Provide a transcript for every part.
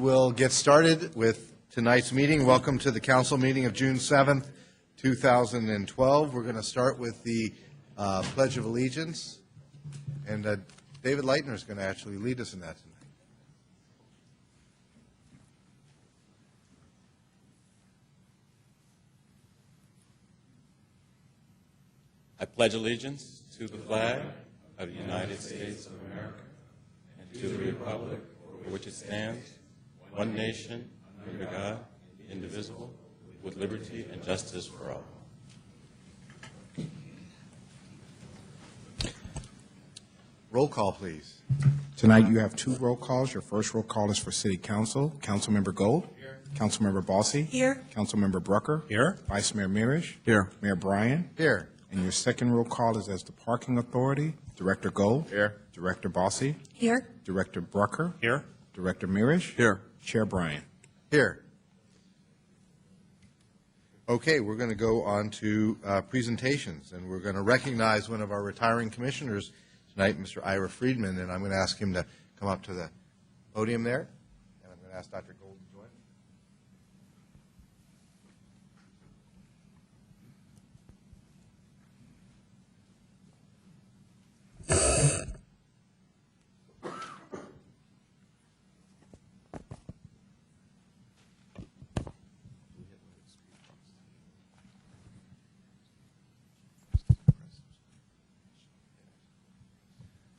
will get started with tonight's meeting. Welcome to the council meeting of June 7th, 2012. We're going to start with the Pledge of Allegiance, and David Leitner is going to actually lead us in that tonight. I pledge allegiance to the flag of the United States of America and to the republic for which it stands, one nation, under God, indivisible, with liberty and justice for all. Roll call, please. Tonight you have two roll calls. Your first roll call is for City Council. Councilmember Gold. Here. Councilmember Bossy. Here. Councilmember Brucker. Here. Vice Mayor Mirisch. Here. Mayor Bryan. Here. And your second roll call is as the Parking Authority. Director Gold. Here. Director Bossy. Here. Director Brucker. Here. Director Mirisch. Here. Chair Bryan. Here. Okay, we're going to go on to presentations, and we're going to recognize one of our retiring commissioners tonight, Mr. Ira Friedman, and I'm going to ask him to come up to the podium there, and I'm going to ask Dr. Gold to join.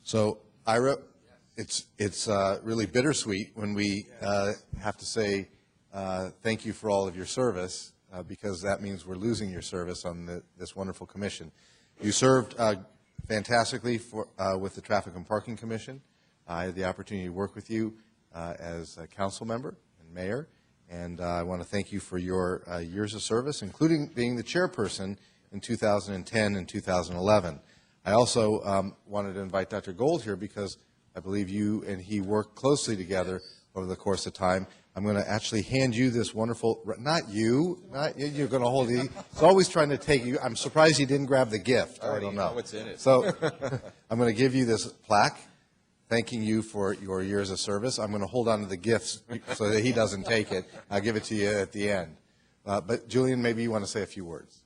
So, Ira, it's really bittersweet when we have to say thank you for all of your service because that means we're losing your service on this wonderful commission. You served fantastically with the Traffic and Parking Commission. I had the opportunity to work with you as a council member and mayor, and I want to thank you for your years of service, including being the chairperson in 2010 and 2011. I also wanted to invite Dr. Gold here because I believe you and he worked closely together over the course of time. I'm going to actually hand you this wonderful, not you, you're going to hold it. He's always trying to take you. I'm surprised he didn't grab the gift. I don't know what's in it. So I'm going to give you this plaque thanking you for your years of service. I'm going to hold on to the gifts so that he doesn't take it. I'll give it to you at the end. But Julian, maybe you want to say a few words.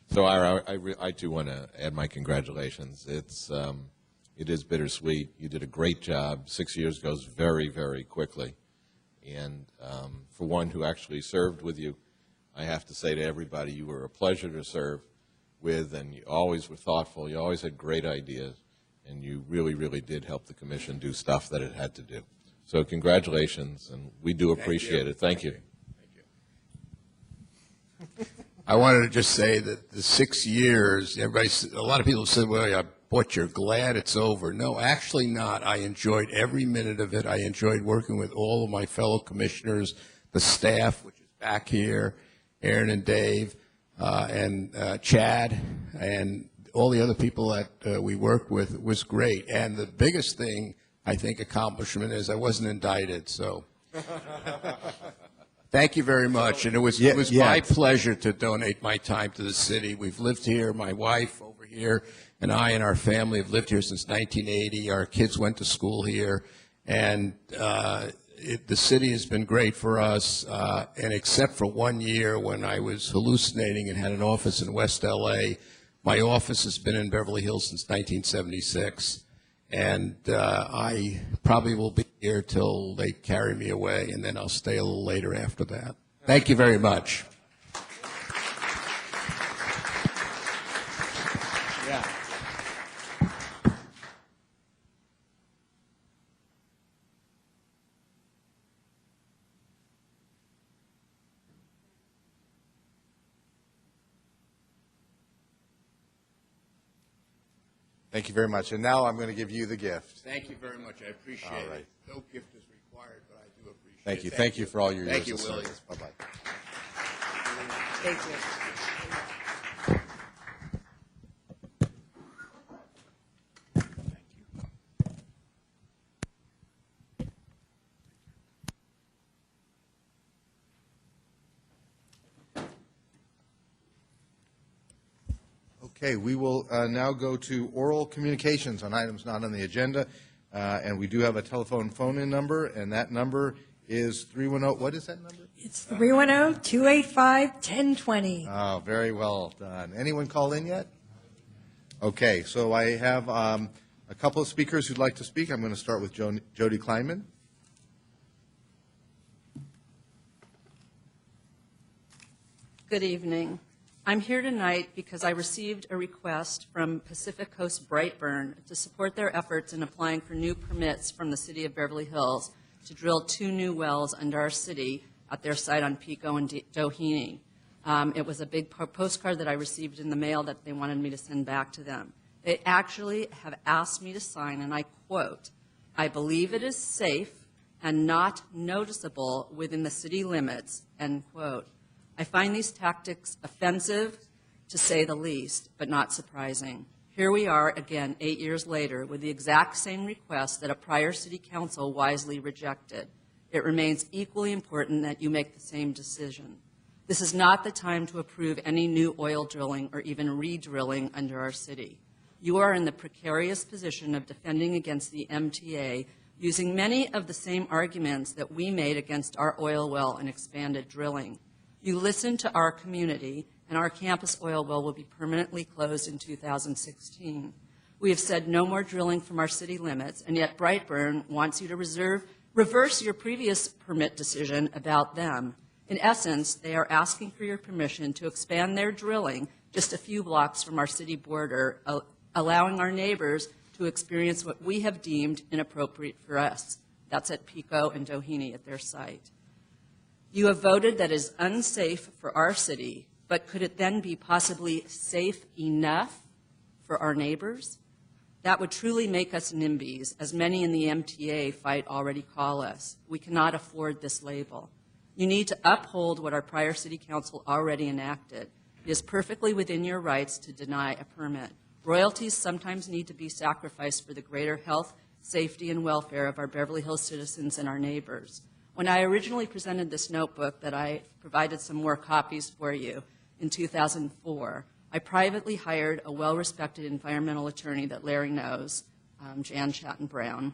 So, Ira, I too want to add my congratulations. It is bittersweet. You did a great job. 6 years goes very, very quickly. And for one who actually served with you, I have to say to everybody, you were a pleasure to serve with, and you always were thoughtful. You always had great ideas, and you really, really did help the commission do stuff that it had to do. So congratulations, and we do appreciate it. Thank you. I wanted to just say that the 6 years, a lot of people said, well, but you're glad it's over. No, actually not. I enjoyed every minute of it. I enjoyed working with all of my fellow commissioners, the staff, which is back here, Aaron and Dave, and Chad, and all the other people that we worked with. It was great. And the biggest thing, I think, accomplishment is I wasn't indicted, so. Thank you very much, and it was my pleasure to donate my time to the city. We've lived here, my wife over here, and I and our family have lived here since 1980. Our kids went to school here, and the city has been great for us, and except for 1 year when I was hallucinating and had an office in West L.A., my office has been in Beverly Hills since 1976. And I probably will be here till they carry me away, and then I'll stay a little later after that. Thank you very much. Yeah. Thank you very much. And now I'm going to give you the gift. Thank you very much. I appreciate it. No gift is required, but I do appreciate Thank you. it. Thank you for all your years of Willie. service. Bye-bye. Thank you. Okay, we will now go to oral communications on items not on the agenda. And we do have a telephone phone-in number, and that number is 310. What is that number? It's 310-285-1020. Oh, very well done. Anyone call in yet? Okay, so I have a couple of speakers who'd like to speak. I'm going to start with Jody Kleinman. Good evening. I'm here tonight because I received a request from Pacific Coast Brightburn to support their efforts in applying for new permits from the City of Beverly Hills to drill 2 new wells under our city at their site on Pico and Doheny. It was a big postcard that I received in the mail that they wanted me to send back to them. They actually have asked me to sign, and I quote, "I believe it is safe and not noticeable within the city limits," end quote. I find these tactics offensive, to say the least, but not surprising. Here we are again 8 years later with the exact same request that a prior city council wisely rejected. It remains equally important that you make the same decision. This is not the time to approve any new oil drilling or even re-drilling under our city. You are in the precarious position of defending against the MTA using many of the same arguments that we made against our oil well and expanded drilling. You listened to our community, and our campus oil well will be permanently closed in 2016. We have said no more drilling from our city limits, and yet Brightburn wants you to reverse your previous permit decision about them. In essence, they are asking for your permission to expand their drilling just a few blocks from our city border, allowing our neighbors to experience what we have deemed inappropriate for us. That's at Pico and Doheny at their site. You have voted that is unsafe for our city, but could it then be possibly safe enough for our neighbors? That would truly make us NIMBYs, as many in the MTA fight already call us. We cannot afford this label. You need to uphold what our prior city council already enacted. It is perfectly within your rights to deny a permit. Royalties sometimes need to be sacrificed for the greater health, safety, and welfare of our Beverly Hills citizens and our neighbors. When I originally presented this notebook that I provided some more copies for you in 2004, I privately hired a well-respected environmental attorney that Larry knows, Jan Chatton Brown,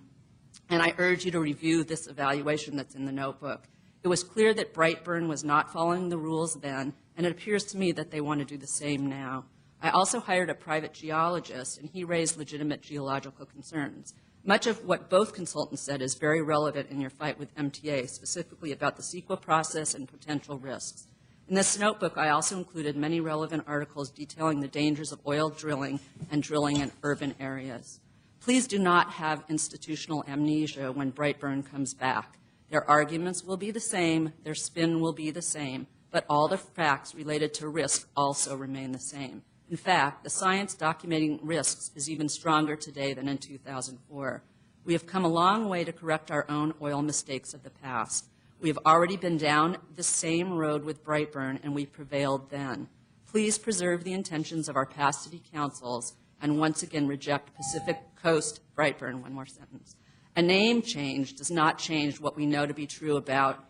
and I urge you to review this evaluation that's in the notebook. It was clear that Brightburn was not following the rules then, and it appears to me that they want to do the same now. I also hired a private geologist, and he raised legitimate geological concerns. Much of what both consultants said is very relevant in your fight with MTA, specifically about the CEQA process and potential risks. In this notebook, I also included many relevant articles detailing the dangers of oil drilling and drilling in urban areas. Please do not have institutional amnesia when Brightburn comes back. Their arguments will be the same, their spin will be the same, but all the facts related to risk also remain the same. In fact, the science documenting risks is even stronger today than in 2004. We have come a long way to correct our own oil mistakes of the past. We have already been down the same road with Brightburn, and we prevailed then. Please preserve the intentions of our past city councils and once again reject Pacific Coast Brightburn. One more sentence. A name change does not change what we know to be true about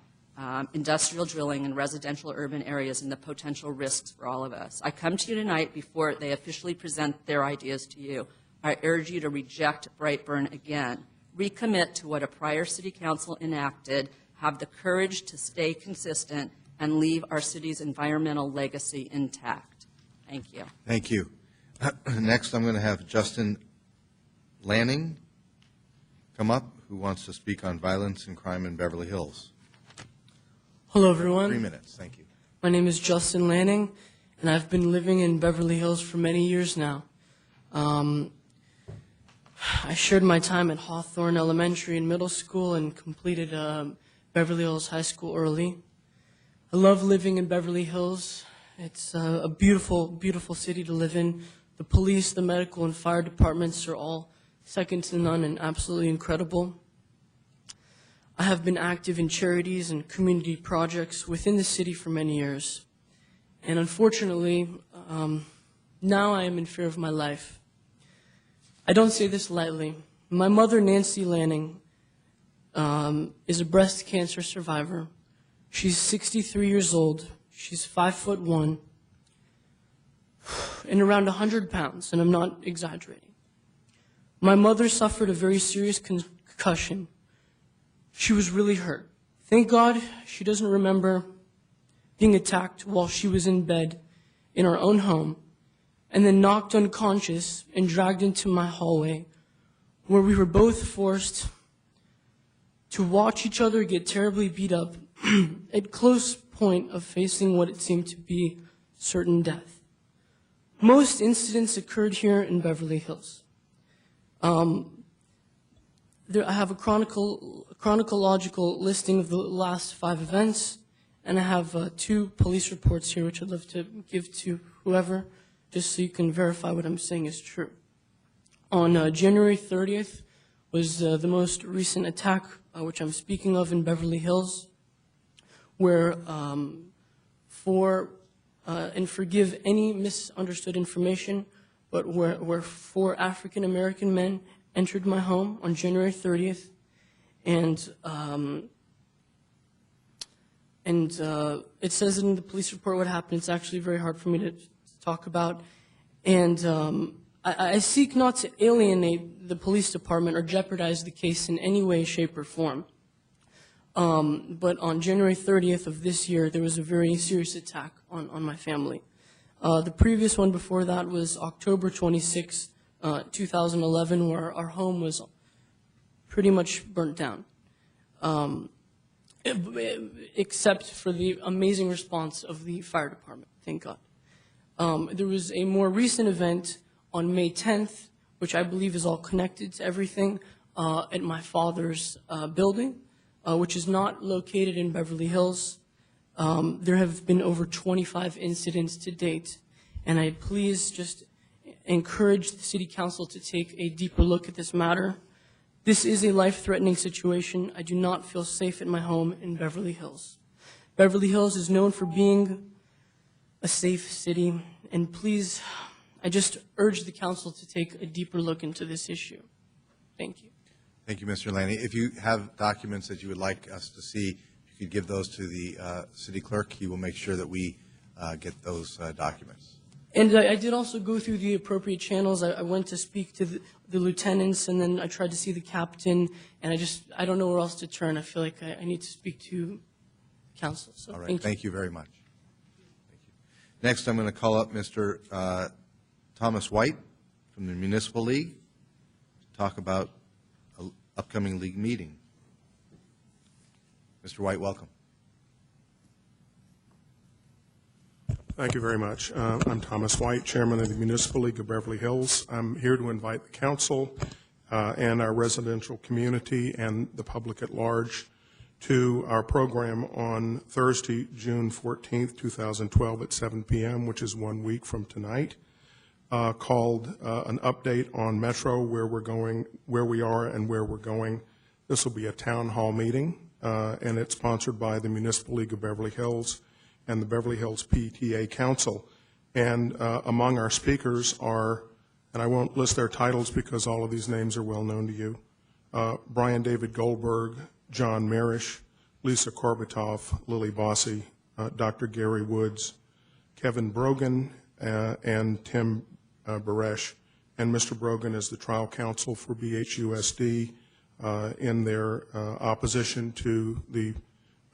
industrial drilling in residential urban areas and the potential risks for all of us. I come to you tonight before they officially present their ideas to you. I urge you to reject Brightburn again. Recommit to what a prior city council enacted, have the courage to stay consistent, and leave our city's environmental legacy intact. Thank you. Thank you. Next, I'm going to have Justin Lanning come up, who wants to speak on violence and crime in Beverly Hills. Hello, everyone. 3 minutes. Thank you. My name is Justin Lanning, and I've been living in Beverly Hills for many years now. I shared my time at Hawthorne Elementary and Middle School and completed Beverly Hills High School early. I love living in Beverly Hills. It's a beautiful, beautiful city to live in. The police, the medical, and fire departments are all second to none and absolutely incredible. I have been active in charities and community projects within the city for many years. And unfortunately, now I am in fear of my life. I don't say this lightly. My mother, Nancy Lanning, is a breast cancer survivor. She's 63 years old. She's 5'1", and around 100 pounds, and I'm not exaggerating. My mother suffered a very serious concussion. She was really hurt. Thank God she doesn't remember being attacked while she was in bed in our own home, and then knocked unconscious and dragged into my hallway, where we were both forced to watch each other get terribly beat up at close point of facing what it seemed to be certain death. Most incidents occurred here in Beverly Hills. I have a chronological listing of the last 5 events, and I have 2 police reports here, which I'd love to give to whoever, just so you can verify what I'm saying is true. On January 30th was the most recent attack, which I'm speaking of in Beverly Hills, where and forgive any misunderstood information, but where 4 African American men entered my home on January 30th, and it says in the police report what happened. It's actually very hard for me to talk about, and I seek not to alienate the police department or jeopardize the case in any way, shape, or form. But on January 30th of this year, there was a very serious attack on my family. The previous one before that was October 26, 2011, where our home was pretty much burnt down, except for the amazing response of the fire department, thank God. There was a more recent event on May 10th, which I believe is all connected to everything, at my father's building, which is not located in Beverly Hills. There have been over 25 incidents to date, and I please just encourage the City Council to take a deeper look at this matter. This is a life-threatening situation. I do not feel safe at my home in Beverly Hills. Beverly Hills is known for being a safe city, and please, I just urge the council to take a deeper look into this issue. Thank you. Thank you, Mr. Laney. If you have documents that you would like us to see, you could give those to the city clerk. He will make sure that we get those documents. And I did also go through the appropriate channels. I went to speak to the lieutenants, and then I tried to see the captain, and I don't know where else to turn. I feel like I need to speak to council. So All right. Thank you very much. Thank you. Next, I'm going to call up Mr. Thomas White from the Municipal League to talk about an upcoming league meeting. Mr. White, welcome. Thank you very much. I'm Thomas White, Chairman of the Municipal League of Beverly Hills. I'm here to invite the council and our residential community and the public at large to our program on Thursday, June 14th, 2012 at 7 p.m., which is 1 week from tonight, called an update on Metro, where we're going, where we are and where we're going. This will be a town hall meeting, and it's sponsored by the Municipal League of Beverly Hills and the Beverly Hills PTA Council. And among our speakers are, and I won't list their titles because all of these names are well known to you, Brian David Goldberg, John Marish, Lisa Korbatoff, Lily Bossy, Dr. Gary Woods, Kevin Brogan, and Tim Baresh. And Mr. Brogan is the trial counsel for BHUSD in their opposition to the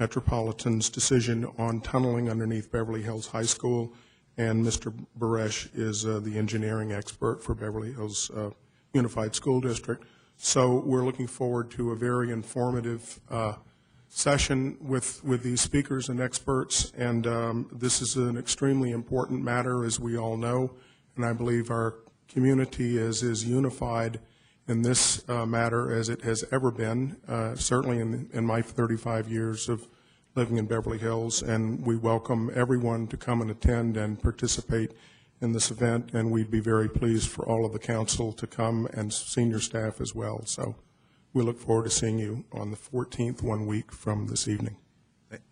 Metropolitan's decision on tunneling underneath Beverly Hills High School, and Mr. Baresh is the engineering expert for Beverly Hills Unified School District. So we're looking forward to a very informative session with these speakers and experts, and this is an extremely important matter, as we all know, and I believe our community is unified in this matter as it has ever been, certainly in my 35 years of living in Beverly Hills, and we welcome everyone to come and attend and participate in this event, and we'd be very pleased for all of the council to come and senior staff as well. So we look forward to seeing you on the 14th, 1 week from this evening.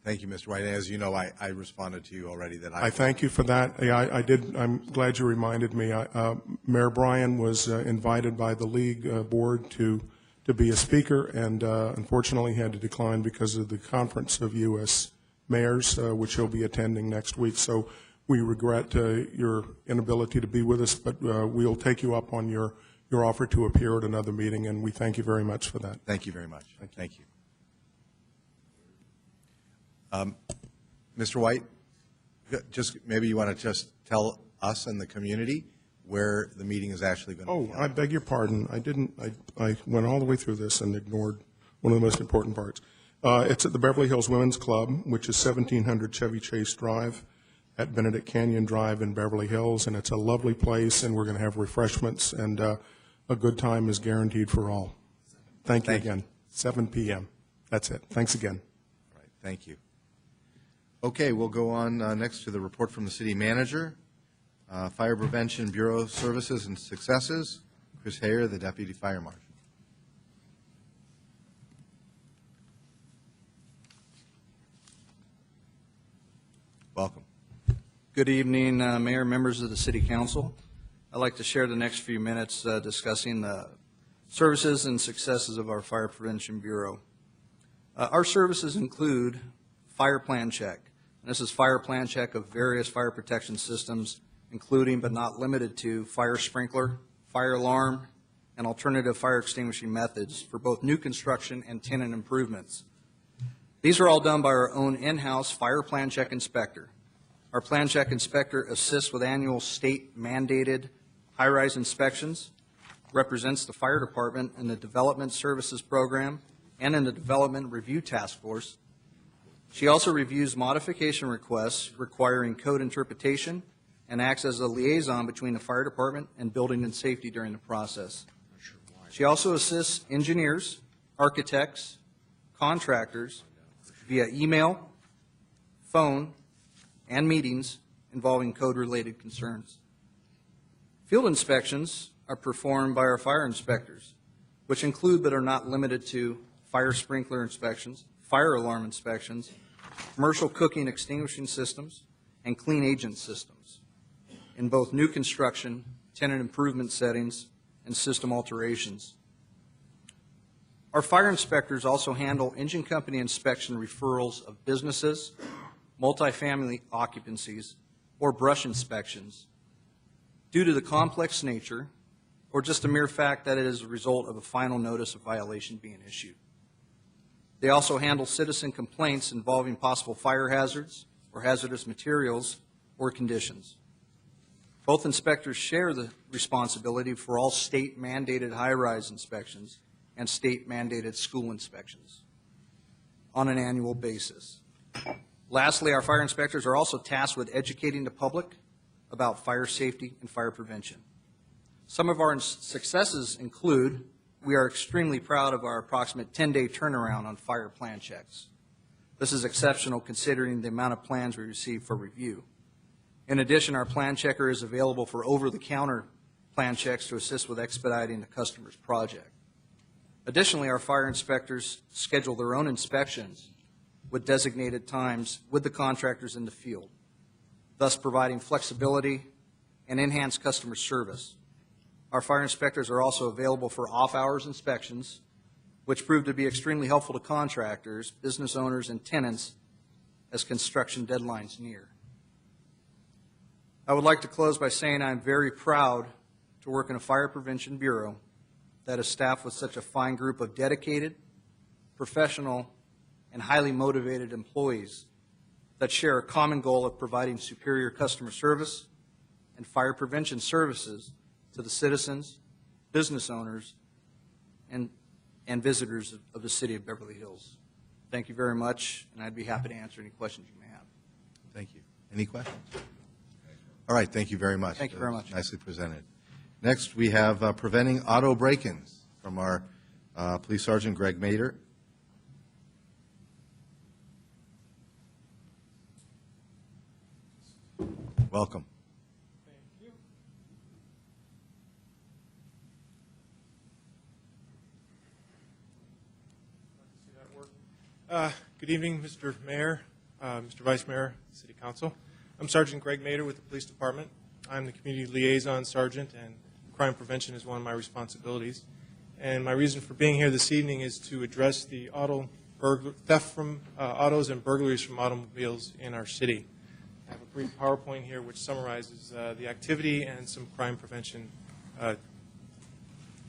Thank you, Mr. White. As you know, I responded to you already that I thank you for that. Yeah, I did. I'm glad you reminded me. Mayor Bryan was invited by the league board to be a speaker, and unfortunately had to decline because of the Conference of U.S. Mayors, which he'll be attending next week. So we regret your inability to be with us, but we'll take you up on your your offer to appear at another meeting, and we thank you very much for that. Thank you very much. Thank you. Mr. White, just maybe you want to just tell us and the community where the meeting is actually going to be held. I beg your pardon. I went all the way through this and ignored one of the most important parts. It's at the Beverly Hills Women's Club, which is 1700 Chevy Chase Drive at Benedict Canyon Drive in Beverly Hills, and it's a lovely place, and we're going to have refreshments, and a good time is guaranteed for all. Thank you again. 7 p.m. That's it. Thanks again. All right. Thank you. Okay, we'll go on next to the report from the city manager. Fire Prevention Bureau Services and Successes. Chris Hayer, the Deputy Fire Marshal. Welcome. Good evening, Mayor, members of the City Council. I'd like to share the next few minutes discussing the services and successes of our Fire Prevention Bureau. Our services include fire plan check. And this is fire plan check of various fire protection systems, including but not limited to fire sprinkler, fire alarm, and alternative fire extinguishing methods for both new construction and tenant improvements. These are all done by our own in-house fire plan check inspector. Our plan check inspector assists with annual state-mandated high-rise inspections, represents the fire department in the Development Services Program and in the Development Review Task Force. She also reviews modification requests requiring code interpretation and acts as a liaison between the fire department and building and safety during the process. She also assists engineers, architects, contractors via email, phone, and meetings involving code-related concerns. Field inspections are performed by our fire inspectors, which include but are not limited to fire sprinkler inspections, fire alarm inspections, commercial cooking extinguishing systems, and clean agent systems in both new construction, tenant improvement settings, and system alterations. Our fire inspectors also handle engine company inspection referrals of businesses, multifamily occupancies, or brush inspections due to the complex nature or just a mere fact that it is a result of a final notice of violation being issued. They also handle citizen complaints involving possible fire hazards or hazardous materials or conditions. Both inspectors share the responsibility for all state-mandated high-rise inspections and state-mandated school inspections on an annual basis. Lastly, our fire inspectors are also tasked with educating the public about fire safety and fire prevention. Some of our successes include we are extremely proud of our approximate 10-day turnaround on fire plan checks. This is exceptional considering the amount of plans we receive for review. In addition, our plan checker is available for over-the-counter plan checks to assist with expediting the customer's project. Additionally, our fire inspectors schedule their own inspections with designated times with the contractors in the field, thus providing flexibility and enhanced customer service. Our fire inspectors are also available for off-hours inspections, which prove to be extremely helpful to contractors, business owners, and tenants as construction deadlines near. I would like to close by saying I'm very proud to work in a fire prevention bureau that is staffed with such a fine group of dedicated, professional, and highly motivated employees that share a common goal of providing superior customer service and fire prevention services to the citizens, business owners, and visitors of the city of Beverly Hills. Thank you very much, and I'd be happy to answer any questions you may have. Thank you. Any questions? All right, thank you very much. Thank you very much. Nicely presented. Next, we have preventing auto break-ins from our Police Sergeant Greg Mader. Welcome. Thank you. See that work? Good evening, Mr. Mayor, Mr. Vice Mayor, City Council. I'm Sergeant Greg Mader with the Police Department. I'm the Community Liaison Sergeant, and crime prevention is one of my responsibilities. And my reason for being here this evening is to address the theft from autos and burglaries from automobiles in our city. I have a brief PowerPoint here which summarizes the activity and some crime prevention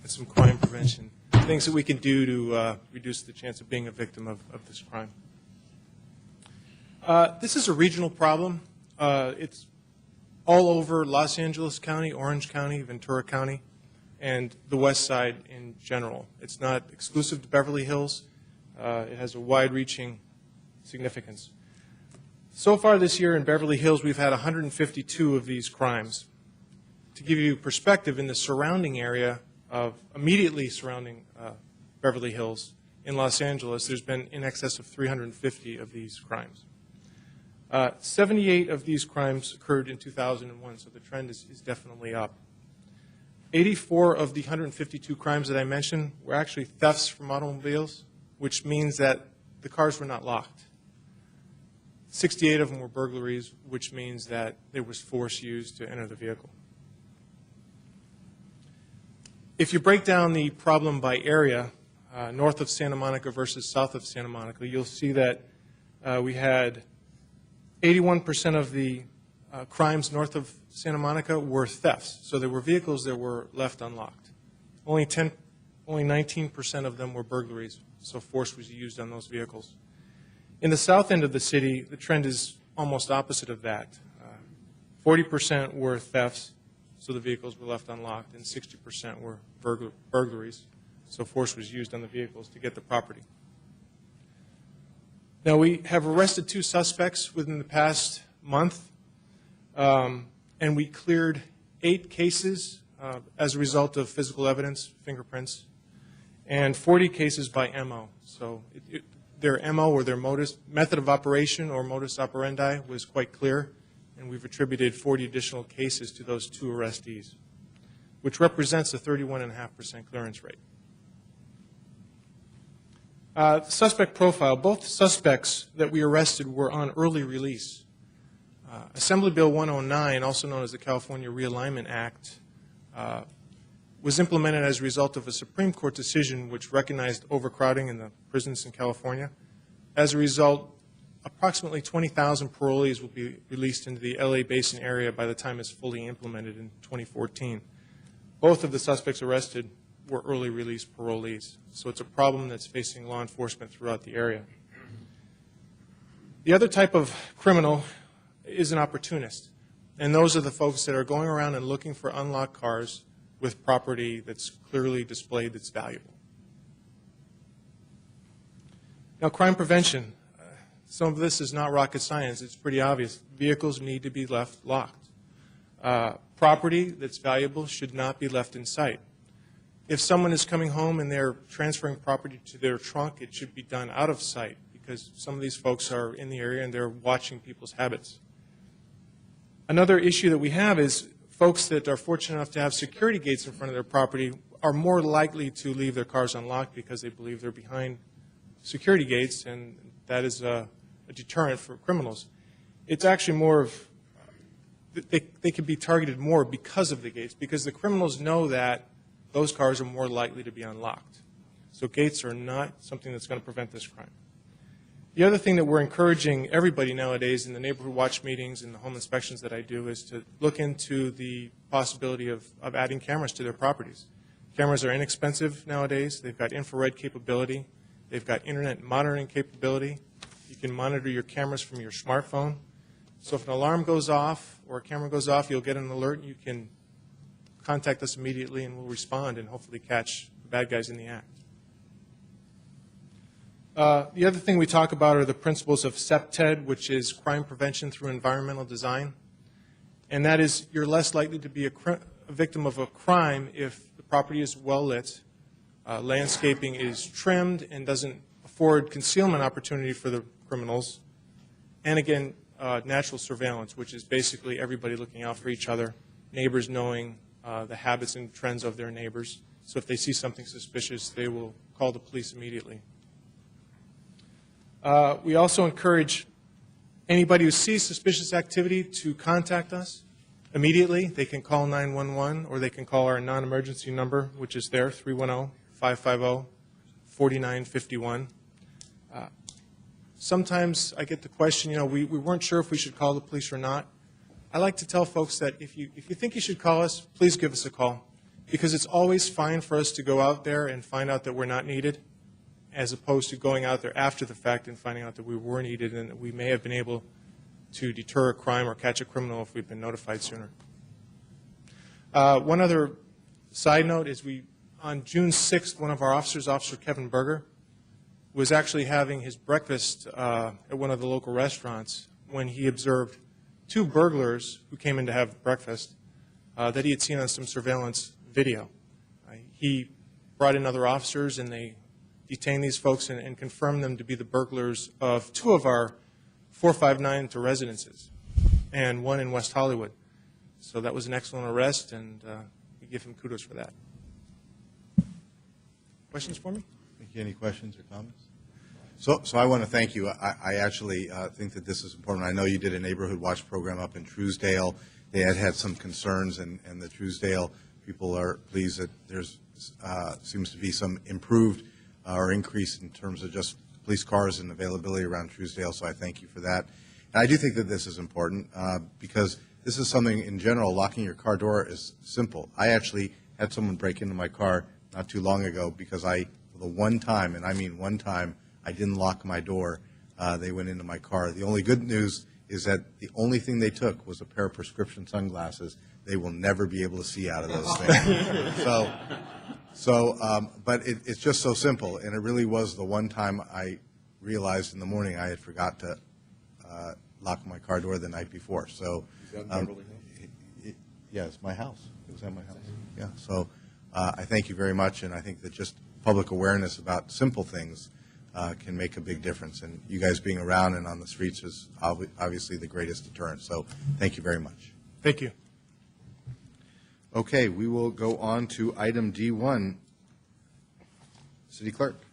and some crime prevention, things that we can do to reduce the chance of being a victim of this crime. This is a regional problem. It's all over Los Angeles County, Orange County, Ventura County, and the West Side in general. It's not exclusive to Beverly Hills. It has a wide-reaching significance. So far this year in Beverly Hills, we've had 152 of these crimes. To give you perspective, in the surrounding area of immediately surrounding Beverly Hills in Los Angeles, there's been in excess of 350 of these crimes. 78 of these crimes occurred in 2001, so the trend is definitely up. 84 of the 152 crimes that I mentioned were actually thefts from automobiles, which means that the cars were not locked. 68 of them were burglaries, which means that there was force used to enter the vehicle. If you break down the problem by area, north of Santa Monica versus south of Santa Monica, you'll see that we had 81% of the crimes north of Santa Monica were thefts. So there were vehicles that were left unlocked. Only 19% of them were burglaries, so force was used on those vehicles. In the south end of the city, the trend is almost opposite of that. 40% were thefts, so the vehicles were left unlocked, and 60% were burglaries, so force was used on the vehicles to get the property. Now, we have arrested 2 suspects within the past month, and we cleared 8 cases as a result of physical evidence, fingerprints, and 40 cases by MO. So their MO or their method of operation or modus operandi was quite clear, and we've attributed 40 additional cases to those 2 arrestees, which represents a 31.5% clearance rate. Suspect profile. Both suspects that we arrested were on early release. Assembly Bill 109, also known as the California Realignment Act, was implemented as a result of a Supreme Court decision which recognized overcrowding in the prisons in California. As a result, approximately 20,000 parolees will be released into the LA Basin area by the time it's fully implemented in 2014. Both of the suspects arrested were early release parolees. So it's a problem that's facing law enforcement throughout the area. The other type of criminal is an opportunist. And those are the folks that are going around and looking for unlocked cars with property that's clearly displayed that's valuable. Now, crime prevention. Some of this is not rocket science. It's pretty obvious. Vehicles need to be left locked. Property that's valuable should not be left in sight. If someone is coming home and they're transferring property to their trunk, it should be done out of sight because some of these folks are in the area and they're watching people's habits. Another issue that we have is folks that are fortunate enough to have security gates in front of their property are more likely to leave their cars unlocked because they believe they're behind security gates, and that is a deterrent for criminals. It's actually more of, they can be targeted more because of the gates, because the criminals know that those cars are more likely to be unlocked. So gates are not something that's going to prevent this crime. The other thing that we're encouraging everybody nowadays in the neighborhood watch meetings and the home inspections that I do is to look into the possibility of adding cameras to their properties. Cameras are inexpensive nowadays. They've got infrared capability. They've got internet monitoring capability. You can monitor your cameras from your smartphone. So if an alarm goes off or a camera goes off, you'll get an alert and you can contact us immediately and we'll respond and hopefully catch the bad guys in the act. The other thing we talk about are the principles of CPTED, which is crime prevention through environmental design. And that is you're less likely to be a victim of a crime if the property is well lit, landscaping is trimmed and doesn't afford concealment opportunity for the criminals, and again, natural surveillance, which is basically everybody looking out for each other, neighbors knowing the habits and trends of their neighbors. So if they see something suspicious, they will call the police immediately. We also encourage anybody who sees suspicious activity to contact us immediately. They can call 911 or they can call our non-emergency number, which is there, 310-550-4951. Sometimes I get the question, we weren't sure if we should call the police or not. I like to tell folks that if you think you should call us, please give us a call. because it's always fine for us to go out there and find out that we're not needed, as opposed to going out there after the fact and finding out that we were needed and that we may have been able to deter a crime or catch a criminal if we'd been notified sooner. One other side note is on June 6th, one of our officers, Officer Kevin Berger, was actually having his breakfast at one of the local restaurants when he observed two burglars who came in to have breakfast that he had seen on some surveillance video. He brought in other officers, and they detained these folks and confirmed them to be the burglars of two of our 459 to residences, and one in West Hollywood. So that was an excellent arrest, and we give him kudos for that. Questions for me? Any questions or comments? So I want to thank you. I actually think that this is important. I know you did a neighborhood watch program up in Truesdale. They had some concerns, and the Truesdale people are pleased that there's seems to be some improved or increase in terms of just police cars and availability around Truesdale, so I thank you for that. And I do think that this is important because this is something in general. Locking your car door is simple. I actually had someone break into my car not too long ago because for the one time, and I mean one time, I didn't lock my door. They went into my car. The only good news is that the only thing they took was a pair of prescription sunglasses. They will never be able to see out of those things. But it's just so simple, and it really was the one time I realized in the morning I had forgot to lock my car door the night before. So, yeah, it's my house. It was at my house. Yeah. So, I thank you very much, and I think that just public awareness about simple things can make a big difference. And you guys being around and on the streets is obviously the greatest deterrent. So, thank you very much. Thank you. Okay, we will go on to item D1. City Clerk.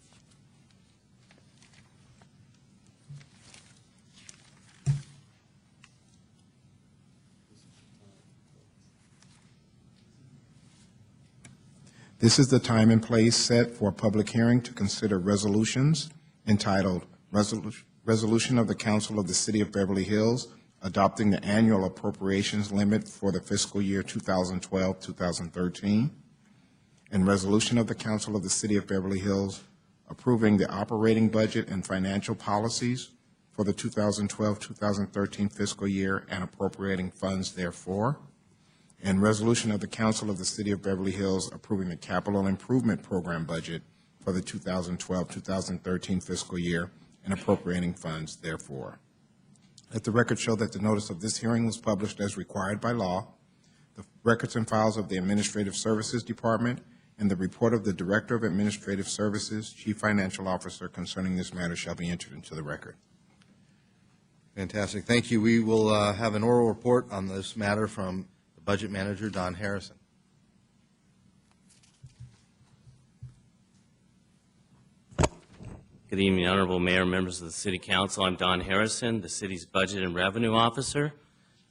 This is the time and place set for a public hearing to consider resolutions entitled Resolution of the Council of the City of Beverly Hills adopting the annual appropriations limit for the fiscal year 2012-2013, and Resolution of the Council of the City of Beverly Hills approving the operating budget and financial policies for the 2012-2013 fiscal year and appropriating funds therefore, and Resolution of the Council of the City of Beverly Hills approving the capital improvement program budget for the 2012-2013 fiscal year and appropriating funds therefore. Let the record show that the notice of this hearing was published as required by law. The records and files of the Administrative Services Department and the report of the Director of Administrative Services, Chief Financial Officer concerning this matter shall be entered into the record. Fantastic. Thank you. We will have an oral report on this matter from the Budget Manager, Don Harrison. Good evening, Honorable Mayor, members of the City Council. I'm Don Harrison, the city's Budget and Revenue Officer.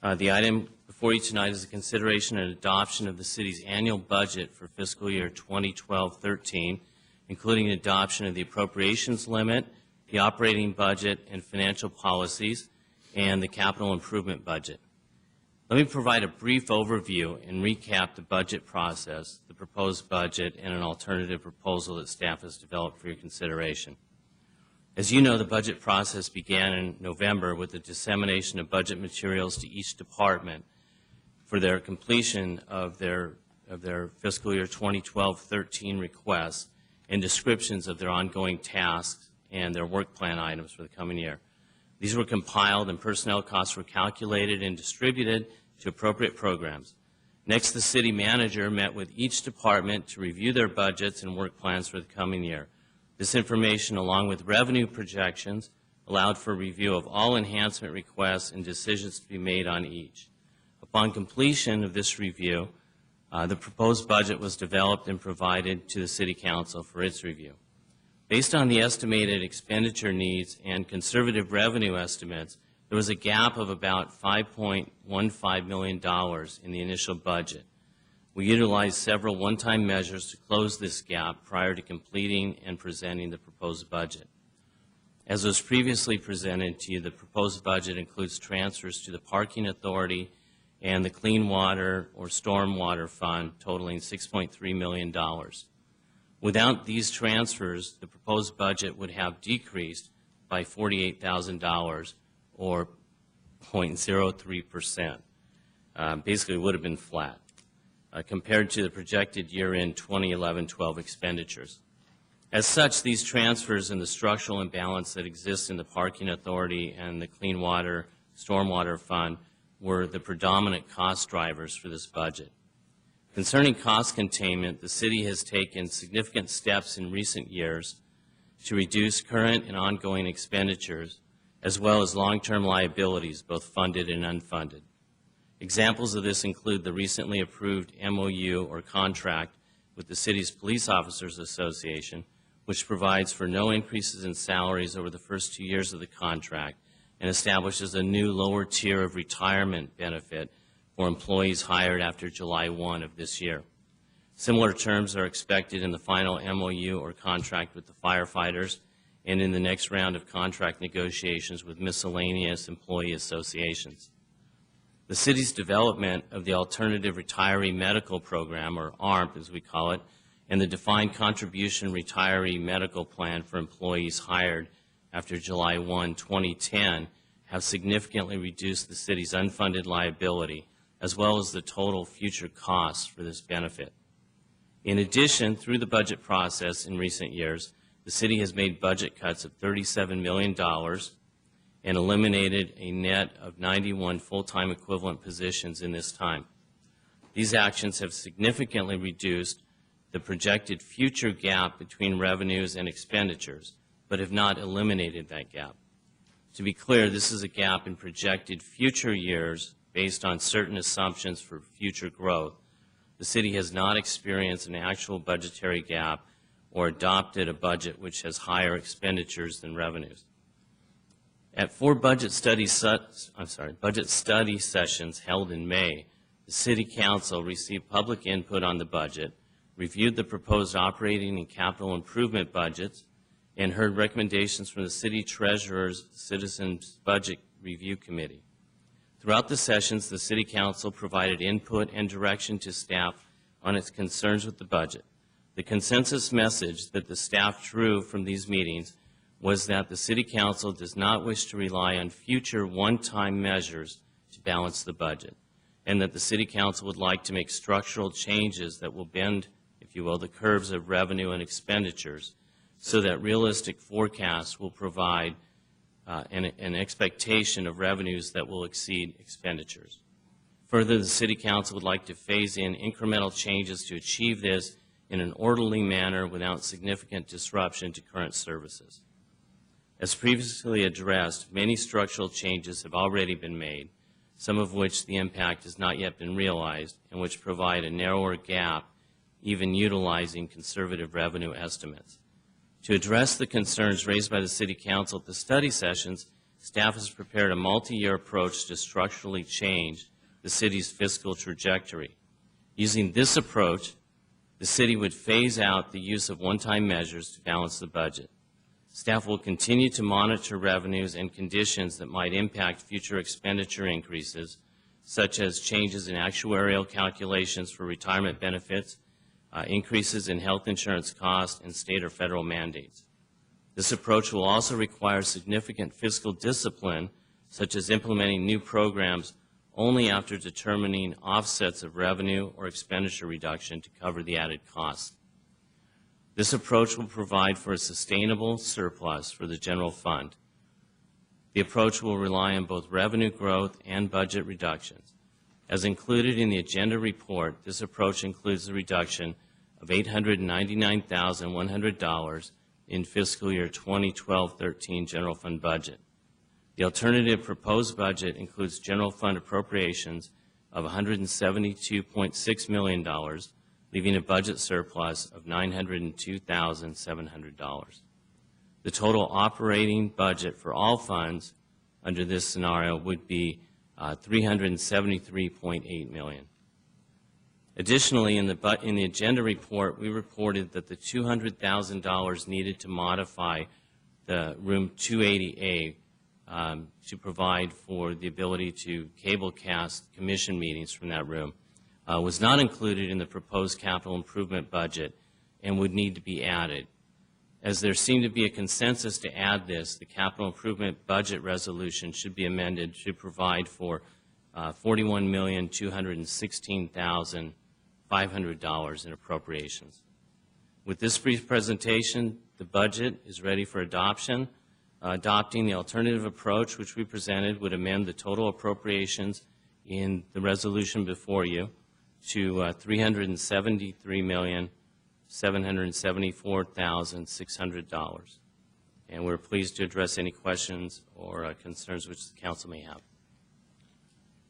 The item before you tonight is a consideration and adoption of the city's annual budget for fiscal year 2012-13, including the adoption of the appropriations limit, the operating budget and financial policies, and the capital improvement budget. Let me provide a brief overview and recap the budget process, the proposed budget, and an alternative proposal that staff has developed for your consideration. As you know, the budget process began in November with the dissemination of budget materials to each department for their completion of their fiscal year 2012-13 requests and descriptions of their ongoing tasks and their work plan items for the coming year. These were compiled and personnel costs were calculated and distributed to appropriate programs. Next, the city manager met with each department to review their budgets and work plans for the coming year. This information, along with revenue projections, allowed for review of all enhancement requests and decisions to be made on each. Upon completion of this review, the proposed budget was developed and provided to the City Council for its review. Based on the estimated expenditure needs and conservative revenue estimates, there was a gap of about $5.15 million in the initial budget. We utilized several one-time measures to close this gap prior to completing and presenting the proposed budget. As was previously presented to you, the proposed budget includes transfers to the Parking Authority and the Clean Water or Stormwater Fund totaling $6.3 million. Without these transfers, the proposed budget would have decreased by $48,000 or 0.03%. Basically, it would have been flat compared to the projected year-end 2011-12 expenditures. As such, these transfers and the structural imbalance that exists in the Parking Authority and the Clean Water Stormwater Fund were the predominant cost drivers for this budget. Concerning cost containment, the city has taken significant steps in recent years to reduce current and ongoing expenditures, as well as long-term liabilities, both funded and unfunded. Examples of this include the recently approved MOU or contract with the city's Police Officers Association, which provides for no increases in salaries over the first 2 years of the contract and establishes a new lower tier of retirement benefit for employees hired after July 1 of this year. Similar terms are expected in the final MOU or contract with the firefighters and in the next round of contract negotiations with miscellaneous employee associations. The city's development of the Alternative Retiree Medical Program, or ARMP as we call it, and the Defined Contribution Retiree Medical Plan for employees hired after July 1, 2010, have significantly reduced the city's unfunded liability, as well as the total future costs for this benefit. In addition, through the budget process in recent years, the city has made budget cuts of $37 million and eliminated a net of 91 full-time equivalent positions in this time. These actions have significantly reduced the projected future gap between revenues and expenditures, but have not eliminated that gap. To be clear, this is a gap in projected future years based on certain assumptions for future growth. The city has not experienced an actual budgetary gap or adopted a budget which has higher expenditures than revenues. At 4 budget study sessions held in May, the City Council received public input on the budget, reviewed the proposed operating and capital improvement budgets, and heard recommendations from the City Treasurer's Citizens Budget Review Committee. Throughout the sessions, the City Council provided input and direction to staff on its concerns with the budget. The consensus message that the staff drew from these meetings was that the City Council does not wish to rely on future one-time measures to balance the budget, and that the City Council would like to make structural changes that will bend, if you will, the curves of revenue and expenditures so that realistic forecasts will provide an expectation of revenues that will exceed expenditures. Further, the City Council would like to phase in incremental changes to achieve this in an orderly manner without significant disruption to current services. As previously addressed, many structural changes have already been made, some of which the impact has not yet been realized and which provide a narrower gap even utilizing conservative revenue estimates. To address the concerns raised by the City Council at the study sessions, staff has prepared a multi-year approach to structurally change the city's fiscal trajectory. Using this approach, the city would phase out the use of one-time measures to balance the budget. Staff will continue to monitor revenues and conditions that might impact future expenditure increases, such as changes in actuarial calculations for retirement benefits, increases in health insurance costs, and state or federal mandates. This approach will also require significant fiscal discipline, such as implementing new programs only after determining offsets of revenue or expenditure reduction to cover the added costs. This approach will provide for a sustainable surplus for the general fund. The approach will rely on both revenue growth and budget reductions. As included in the agenda report, this approach includes the reduction of $899,100 in fiscal year 2012-13 general fund budget. The alternative proposed budget includes general fund appropriations of $172.6 million, leaving a budget surplus of $902,700. The total operating budget for all funds under this scenario would be $373.8 million. Additionally, in the agenda report, we reported that the $200,000 needed to modify the room 280A to provide for the ability to cablecast commission meetings from that room was not included in the proposed capital improvement budget and would need to be added. As there seemed to be a consensus to add this, the capital improvement budget resolution should be amended to provide for $41,216,500 in appropriations. With this brief presentation, the budget is ready for adoption. Adopting the alternative approach which we presented would amend the total appropriations in the resolution before you to $373,774,600. And we're pleased to address any questions or concerns which the council may have.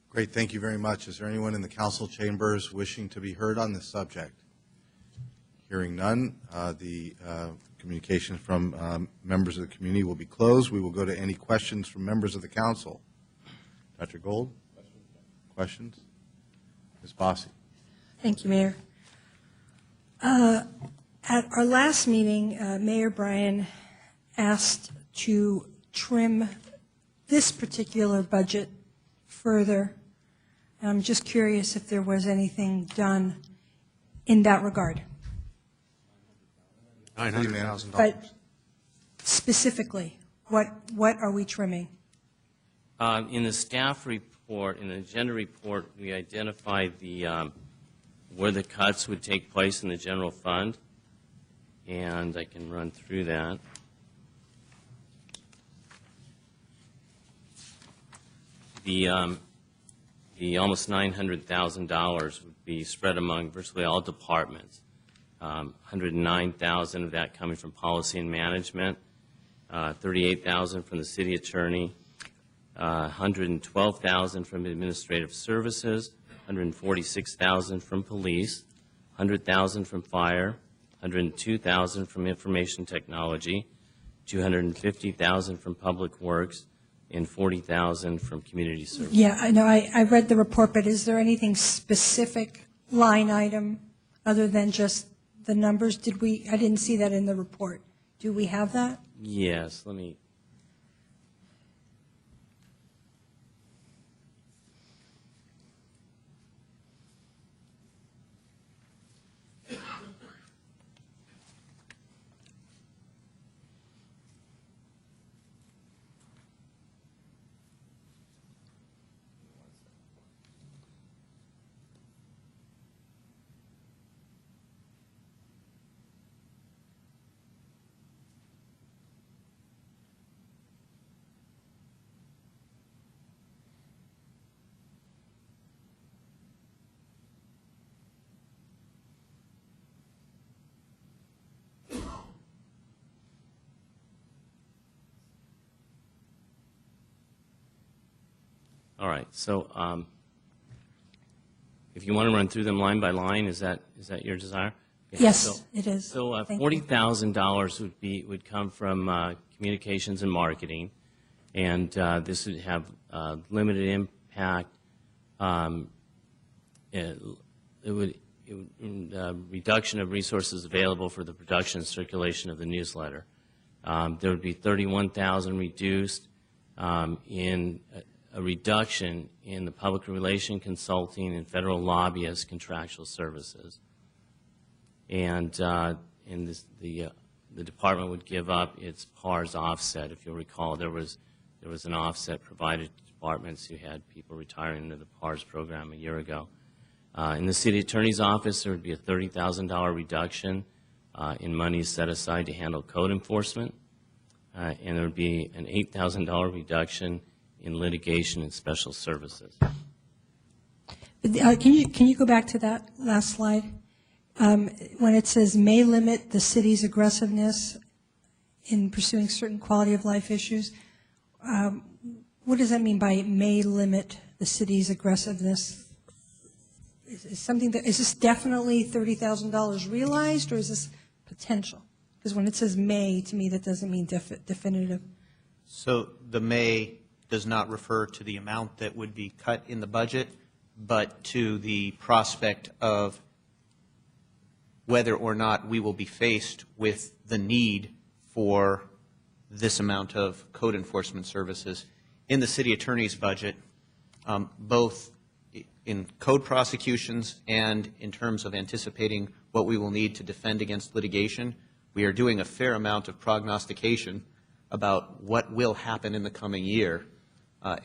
Great, thank you very much. Is there anyone in the council chambers wishing to be heard on this subject? Hearing none, the communications from members of the community will be closed. We will go to any questions from members of the council. Dr. Gold? Questions? Ms. Bossi? Thank you, Mayor. At our last meeting, Mayor Bryan asked to trim this particular budget further. I'm just curious if there was anything done in that regard. $900,000. But specifically, what are we trimming? In the staff report, in the agenda report, we identified the where the cuts would take place in the general fund, and I can run through that. The almost $900,000 would be spread among virtually all departments. $109,000 of that coming from policy and management, $38,000 from the city attorney, $112,000 from administrative services, $146,000 from police, $100,000 from fire, $102,000 from information technology, $250,000 from public works, and $40,000 from community services. Yeah, I know. I read the report, but is there anything specific line item other than just the numbers? I didn't see that in the report. Do we have that? Yes, let me. All right, so if you want to run through them line by line, is that your desire? Yeah, Yes, it is. So Thank you. $40,000 would come from communications and marketing, and this would have limited impact. Reduction of resources available for the production and circulation of the newsletter. There would be $31,000 reduced in a reduction in the public relation consulting and federal lobbyist contractual services. And the department would give up its PARS offset. If you'll recall, there was an offset provided to departments who had people retiring into the PARS program a year ago. In the city attorney's office, there would be a $30,000 reduction in monies set aside to handle code enforcement, and there would be an $8,000 reduction in litigation and special services. Can you go back to that last slide? When it says may limit the city's aggressiveness in pursuing certain quality of life issues, what does that mean by may limit the city's aggressiveness? Is this definitely $30,000 realized, or is this potential? Because when it says may, to me, that doesn't mean definitive. So the may does not refer to the amount that would be cut in the budget, but to the prospect of whether or not we will be faced with the need for this amount of code enforcement services. In the city attorney's budget, both in code prosecutions and in terms of anticipating what we will need to defend against litigation, we are doing a fair amount of prognostication about what will happen in the coming year.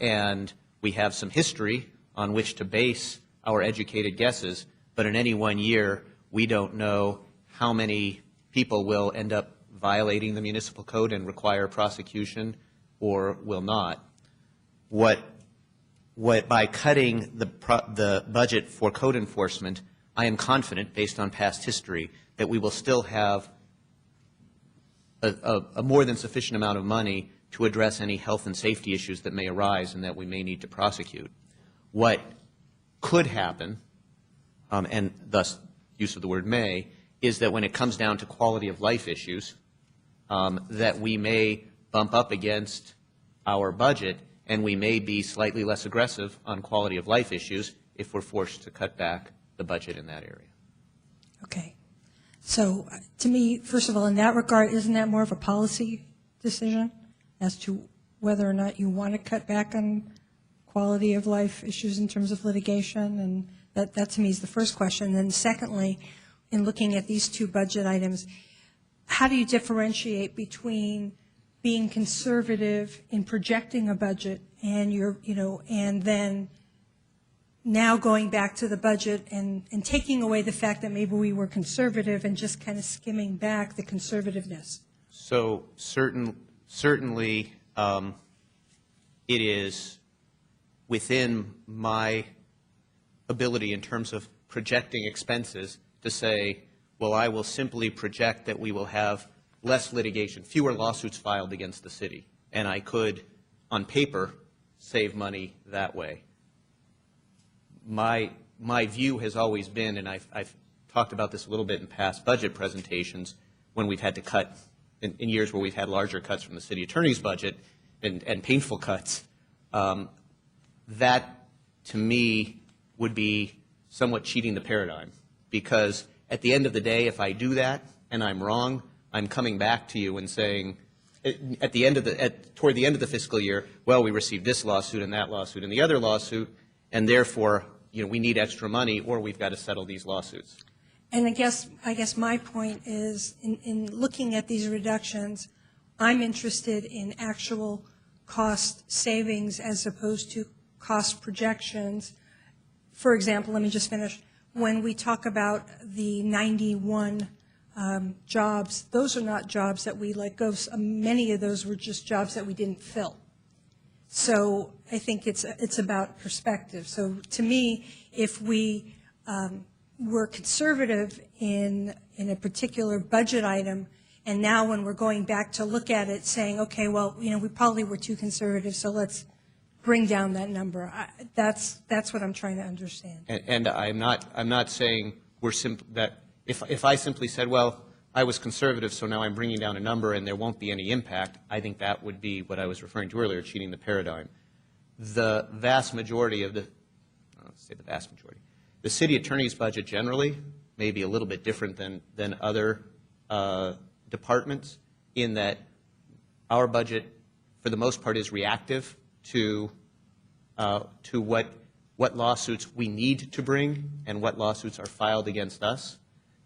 And we have some history on which to base our educated guesses, but in any one year, we don't know how many people will end up violating the municipal code and require prosecution or will not. By cutting the budget for code enforcement, I am confident, based on past history, that we will still have a more than sufficient amount of money to address any health and safety issues that may arise and that we may need to prosecute. What could happen, and thus use of the word may, is that when it comes down to quality of life issues, that we may bump up against our budget and we may be slightly less aggressive on quality of life issues if we're forced to cut back the budget in that area. Okay. So to me, first of all, in that regard, isn't that more of a policy decision as to whether or not you want to cut back on quality of life issues in terms of litigation? And that to me is the first question. And then secondly, in looking at these two budget items, how do you differentiate between being conservative in projecting a budget and and then now going back to the budget and taking away the fact that maybe we were conservative and just kind of skimming back the conservativeness? So certainly it is within my ability in terms of projecting expenses to say, well, I will simply project that we will have less litigation, fewer lawsuits filed against the city, and I could, on paper, save money that way. My view has always been, and I've talked about this a little bit in past budget presentations, when we've had to cut, in years where we've had larger cuts from the city attorney's budget and painful cuts, that, to me, would be somewhat cheating the paradigm. Because at the end of the day, if I do that and I'm wrong, I'm coming back to you and saying, toward the end of the fiscal year, well, we received this lawsuit and that lawsuit and the other lawsuit, and therefore, we need extra money or we've got to settle these lawsuits. And I guess my point is, in looking at these reductions, I'm interested in actual cost savings as opposed to cost projections. For example, let me just finish. When we talk about the 91 jobs, those are not jobs that we let go. Many of those were just jobs that we didn't fill. So I think it's about perspective. So to me, if we were conservative in a particular budget item, and now when we're going back to look at it, saying, okay, well, we probably were too conservative, so let's bring down that number. That's what I'm trying to understand. And I'm not saying that if I simply said, well, I was conservative, so now I'm bringing down a number and there won't be any impact, I think that would be what I was referring to earlier, cheating the paradigm. The vast majority of the city attorney's budget generally may be a little bit different than other departments in that our budget, for the most part, is reactive to what lawsuits we need to bring and what lawsuits are filed against us.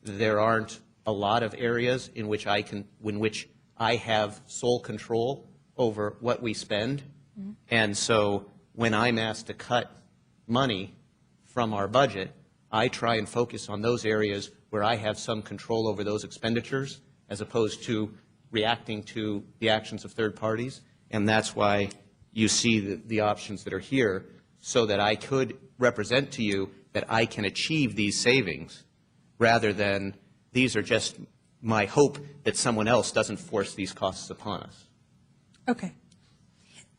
There aren't a lot of areas in which I have sole control over what we spend. Mm-hmm. And so when I'm asked to cut money from our budget, I try and focus on those areas where I have some control over those expenditures as opposed to reacting to the actions of third parties. And that's why you see the options that are here, so that I could represent to you that I can achieve these savings rather than these are just my hope that someone else doesn't force these costs upon us. Okay.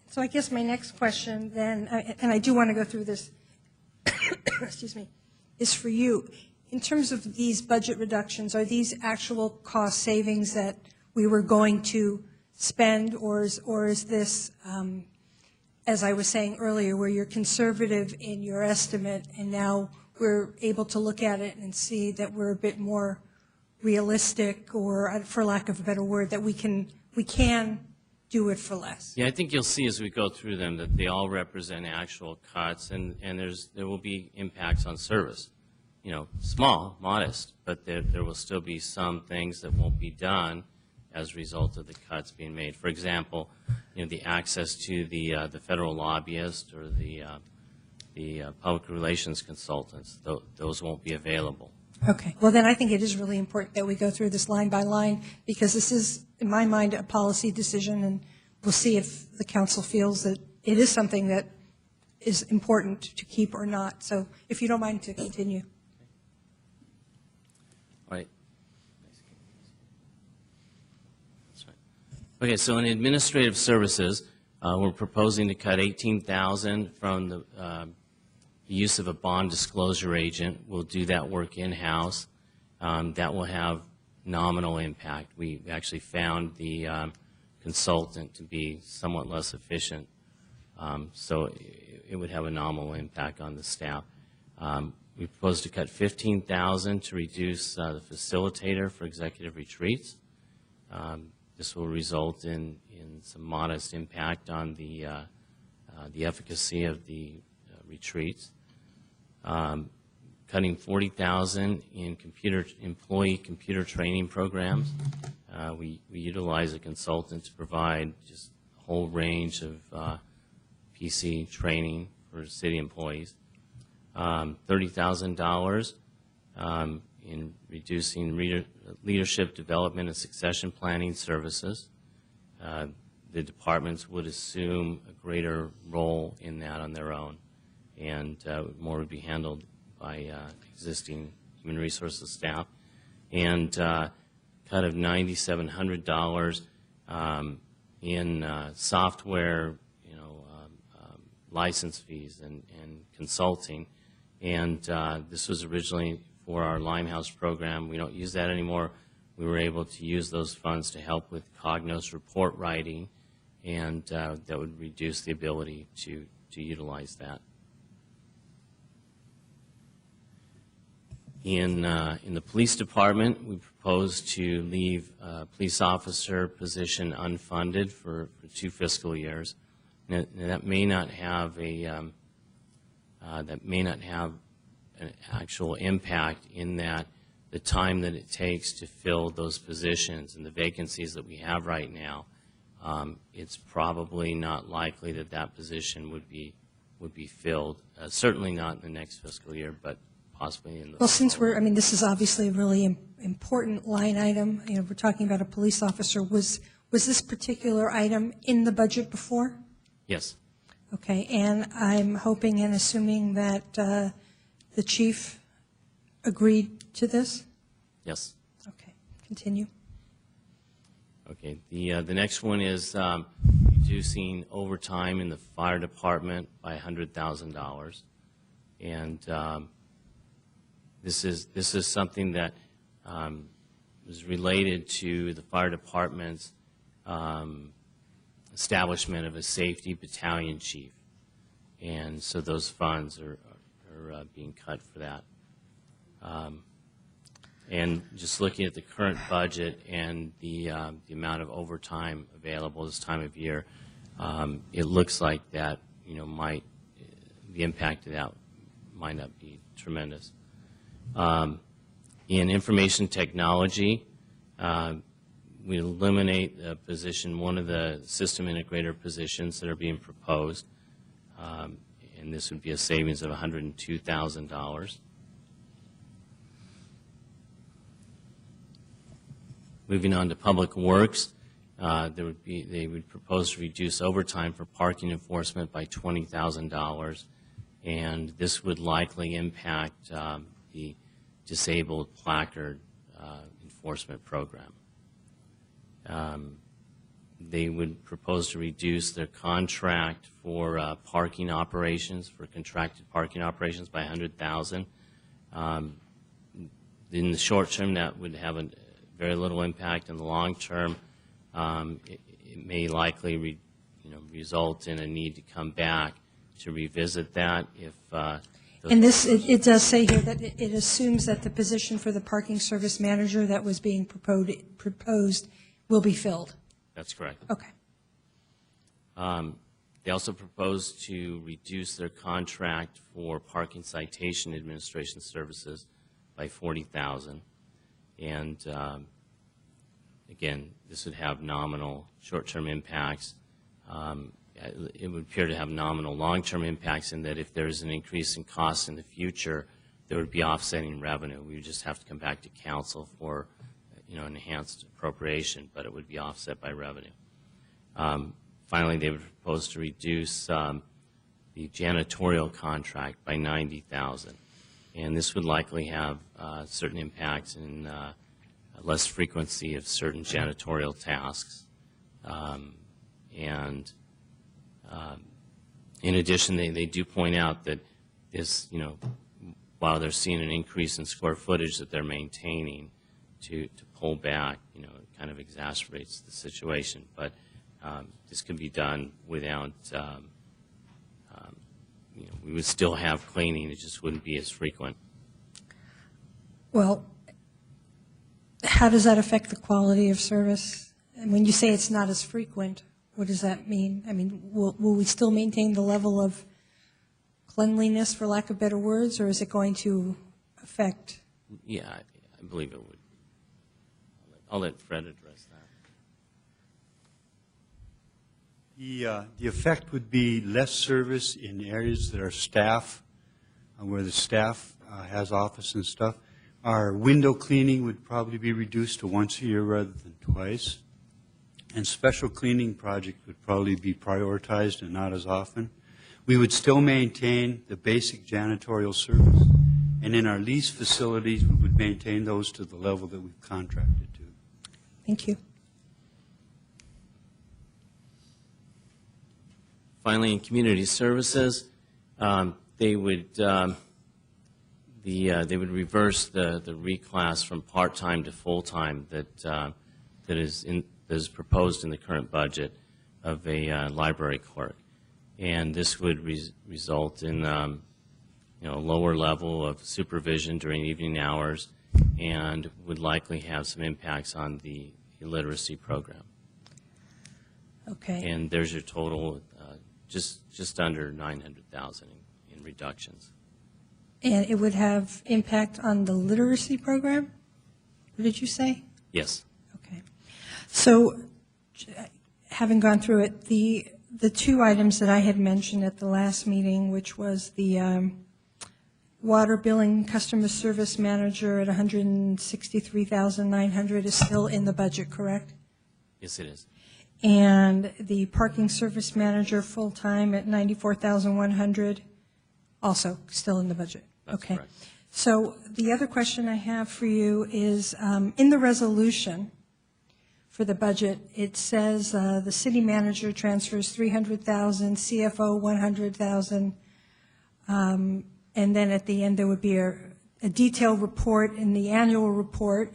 So I guess my next question then, and I do want to go through this, excuse me, is for you. In terms of these budget reductions, are these actual cost savings that we were going to spend, or is this, as I was saying earlier, where you're conservative in your estimate and now we're able to look at it and see that we're a bit more realistic, or for lack of a better word, that we can do it for less. Yeah, I think you'll see as we go through them that they all represent actual cuts, and there will be impacts on service. You know, small, modest, but there will still be some things that won't be done as a result of the cuts being made. For example, you know, the access to the federal lobbyist or the public relations consultants, those won't be available. Okay. Well, then I think it is really important that we go through this line by line, because this is, in my mind, a policy decision, and we'll see if the council feels that it is something that is important to keep or not. So if you don't mind to continue. All right. That's right. Okay, so in administrative services, we're proposing to cut $18,000 from the use of a bond disclosure agent. We'll do that work in-house. That will have nominal impact. We actually found the consultant to be somewhat less efficient, so it would have a nominal impact on the staff. We propose to cut $15,000 to reduce the facilitator for executive retreats. This will result in some modest impact on the efficacy of the retreats. Cutting $40,000 in employee computer training programs. We utilize a consultant to provide just a whole range of PC training for city employees. $30,000 in reducing leadership development and succession planning services. The departments would assume a greater role in that on their own, and more would be handled by existing human resources staff. And cut of $9,700 in software, license fees and consulting. And this was originally for our Limehouse program. We don't use that anymore. We were able to use those funds to help with Cognos report writing, and that would reduce the ability to utilize that. In the police department, we propose to leave a police officer position unfunded for 2 fiscal years. Now, that may not have an actual impact in that the time that it takes to fill those positions and the vacancies that we have right now, it's probably not likely that that position would be filled. Certainly not in the next fiscal year, but possibly in the. Well, since this is obviously a really important line item. We're talking about a police officer. Was this particular item in the budget before? Yes. Okay, and I'm hoping and assuming that the chief agreed to this? Yes. Okay, continue. Okay, the next one is reducing overtime in the fire department by $100,000, and this is something that is related to the fire department's establishment of a safety battalion chief, and so those funds are being cut for that. And just looking at the current budget and the amount of overtime available this time of year, it looks like that the impact of that might not be tremendous. In information technology, we eliminate the position, one of the system integrator positions that are being proposed, and this would be a savings of $102,000. Moving on to public works, they would propose to reduce overtime for parking enforcement by $20,000, and this would likely impact the disabled placard enforcement program. They would propose to reduce their contract for parking operations, for contracted parking operations, by $100,000. In the short term, that would have a very little impact. In the long term, it may likely result in a need to come back to revisit that if. And this, it does say here that it assumes that the position for the parking service manager that was being proposed will be filled. That's correct. Okay. They also proposed to reduce their contract for parking citation administration services by $40,000. And again, this would have nominal short-term impacts. It would appear to have nominal long-term impacts in that if there is an increase in costs in the future, there would be offsetting revenue. We would just have to come back to council for enhanced appropriation, but it would be offset by revenue. Finally, they would propose to reduce the janitorial contract by $90,000. And this would likely have certain impacts in less frequency of certain janitorial tasks. In addition, they do point out that this, while they're seeing an increase in square footage that they're maintaining, to pull back, it kind of exacerbates the situation. But this can be done without, we would still have cleaning, it just wouldn't be as frequent. Well, how does that affect the quality of service? And when you say it's not as frequent, what does that mean? I mean, will we still maintain the level of cleanliness, for lack of better words, or is it going to affect? Yeah, I believe it would. I'll let Fred address that. The effect would be less service in areas that are staff, where the staff has office and stuff. Our window cleaning would probably be reduced to once a year rather than twice. And special cleaning projects would probably be prioritized and not as often. We would still maintain the basic janitorial service. And in our lease facilities, we would maintain those to the level that we've contracted to. Thank you. Finally, in community services, they would reverse the reclass from part-time to full-time that is proposed in the current budget of a library clerk, and this would result in a lower level of supervision during evening hours, and would likely have some impacts on the illiteracy program. Okay. And there's your total, just under $900,000 in reductions. And it would have impact on the literacy program? What did you say? Yes. Okay. So, having gone through it, the two items that I had mentioned at the last meeting, which was the water billing customer service manager at $163,900 is still in the budget, correct? Yes, it is. And the parking service manager full-time at $94,100, also still in the budget? That's okay. correct. So the other question I have for you is, in the resolution for the budget, it says the city manager transfers $300,000, CFO $100,000, and then at the end there would be a detailed report in the annual report.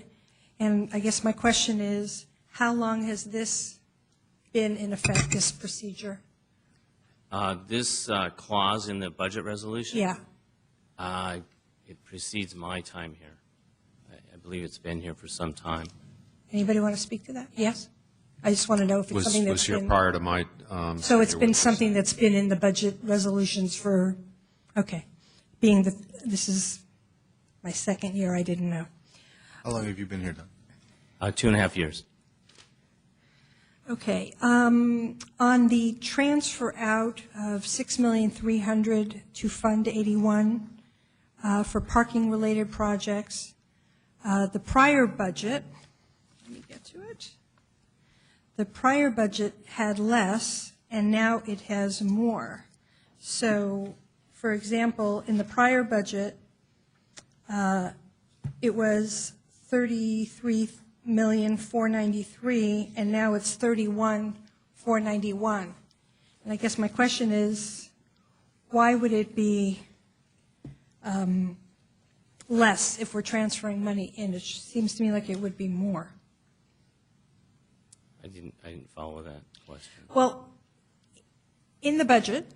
And I guess my question is, how long has this been in effect, this procedure? This clause in the budget resolution? Yeah. It precedes my time here. I believe it's been here for some time. Anybody want to speak to that? Yes? I just want to know if it's something that's was here been... prior to my... so it's been something that's been in the budget resolutions for, okay. Being that this is my second year, I didn't know. How long have you been here, Don? 2.5 years. Okay. On the transfer out of $6,300,000 to Fund 81 for parking-related projects, the prior budget, let me get to it. The prior budget had less, and now it has more. So, for example, in the prior budget, it was $33,493,000, and now it's $31,491,000. And I guess my question is, why would it be less if we're transferring money in? It seems to me like it would be more. I didn't follow that question. Well, in the budget,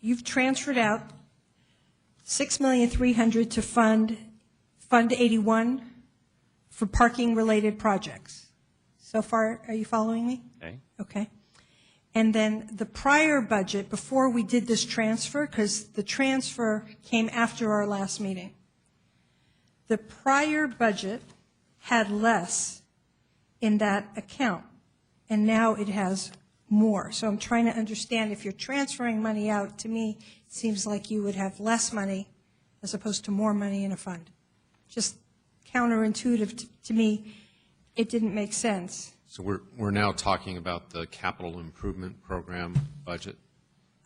you've transferred out $6,300,000 to Fund 81 for parking-related projects. So far, are you following me? Okay. Okay. And then the prior budget, before we did this transfer, because the transfer came after our last meeting, the prior budget had less in that account, and now it has more. So I'm trying to understand, if you're transferring money out, to me, it seems like you would have less money as opposed to more money in a fund. Just counterintuitive to me, it didn't make sense. So we're now talking about the capital improvement program budget?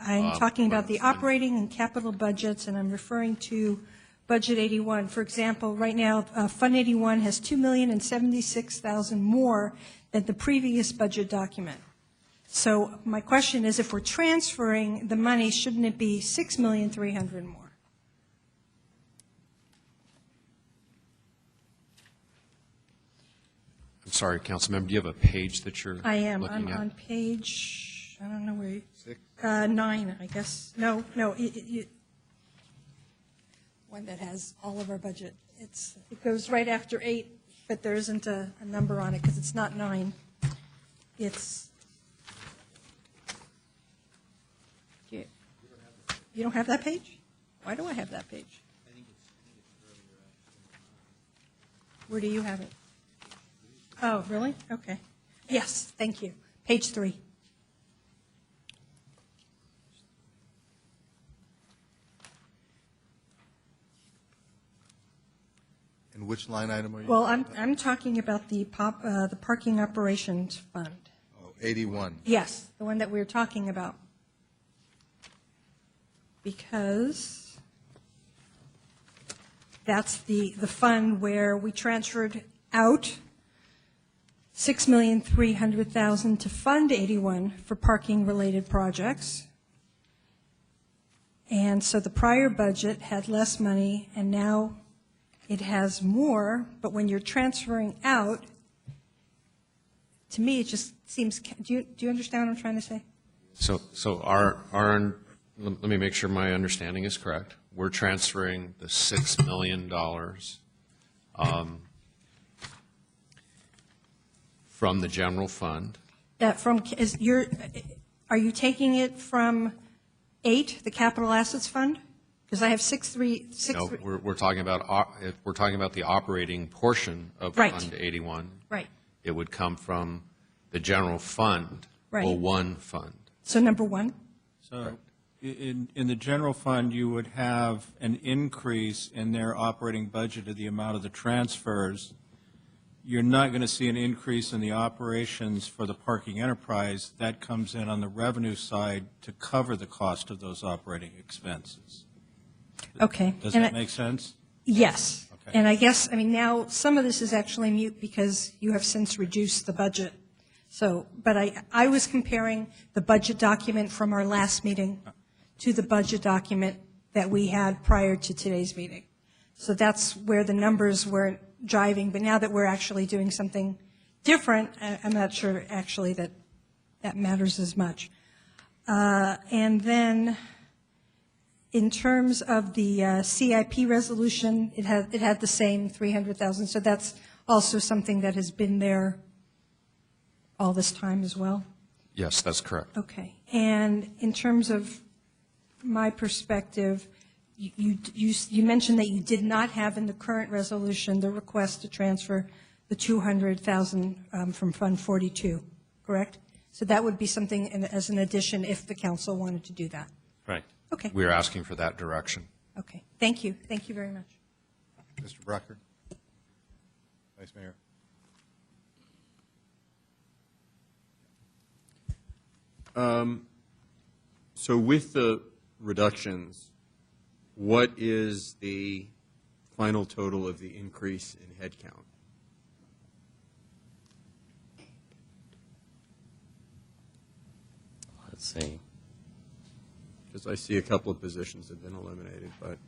I'm talking about the operating and capital budgets, and I'm referring to Budget 81. For example, right now, Fund 81 has $2,076,000 more than the previous budget document. So my question is, if we're transferring the money, shouldn't it be $6,300,000 more? I'm sorry, Councilmember, do you have a page that you're I am. looking I'm at? on page, I don't know where, 9, I guess. No, one that has all of our budget. It goes right after 8, but there isn't a number on it because it's not 9. It's, you don't have that page? Why do I have that page? Where do you have it? Oh, really? Okay. Yes, thank you. Page 3. And which line item are you? Well, I'm talking about the parking operations fund. Oh, 81. Yes, the one that we were talking about. Because that's the fund where we transferred out $6,300,000 to Fund 81 for parking-related projects. And so the prior budget had less money, and now it has more, but when you're transferring out, to me, it just seems, do you understand what I'm trying to say? So let me make sure my understanding is correct. We're transferring the $6 million from the general fund. Are you taking it from 8, the capital assets fund? Because I have 6.3. No, we're talking about the operating portion of Fund 81. Right. It would come from the general fund, Right. 01 fund. So number 1? So in the general fund, you would have an increase in their operating budget of the amount of the transfers. You're not going to see an increase in the operations for the parking enterprise. That comes in on the revenue side to cover the cost of those operating expenses. Okay. Does that make sense? Yes. Okay. And I guess, now some of this is actually mute because you have since reduced the budget. So, but I was comparing the budget document from our last meeting to the budget document that we had prior to today's meeting. So that's where the numbers weren't driving. But now that we're actually doing something different, I'm not sure actually that matters as much. And then in terms of the CIP resolution, it had the same 300,000. So that's also something that has been there all this time as well? Yes, that's correct. Okay. And in terms of my perspective, you mentioned that you did not have in the current resolution the request to transfer the 200,000 from Fund 42, correct? So that would be something as an addition if the council wanted to do that. Right. Okay. We're asking for that direction. Okay. Thank you. Thank you very much. Mr. Brucker? Vice Mayor? So with the reductions, what is the final total of the increase in headcount? Let's see. Because I see a couple of positions have been eliminated, but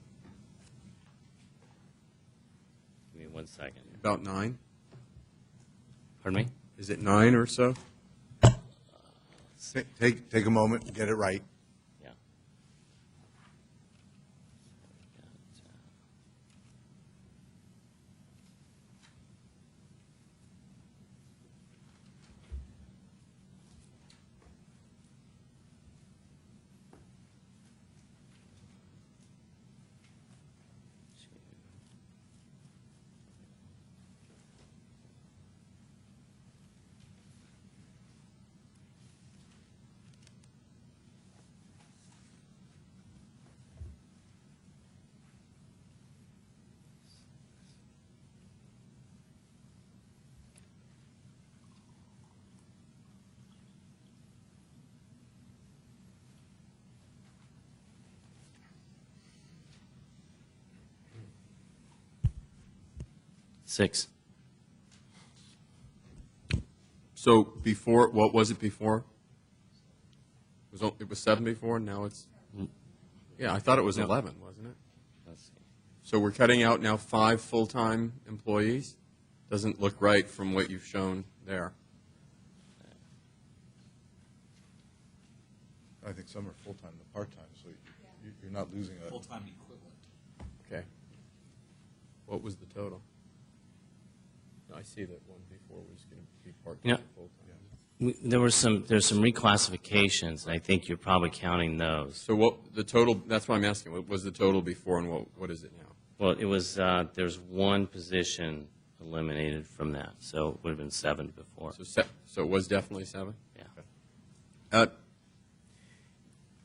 Give me 1 second. about 9? Pardon me? Is it 9 or so? Take a moment and get it right. Yeah. 6. So before, what was it before? It was 7 before, and now it's, yeah, I thought it was 11, wasn't it? Let's see. So we're cutting out now 5 full-time employees? Doesn't look right from what you've shown there. I think some are full-time and part-time, so you're not losing a... Full-time equivalent. Okay. What was the total? I see that one before was going to be part-time Yeah. and full-time. There's some reclassifications, and I think you're probably counting those. So what the total? That's why I'm asking. What was the total before, and what is it now? Well, it was there's one position eliminated from that, so it would have been 7 before. So it was definitely 7. Yeah. Okay.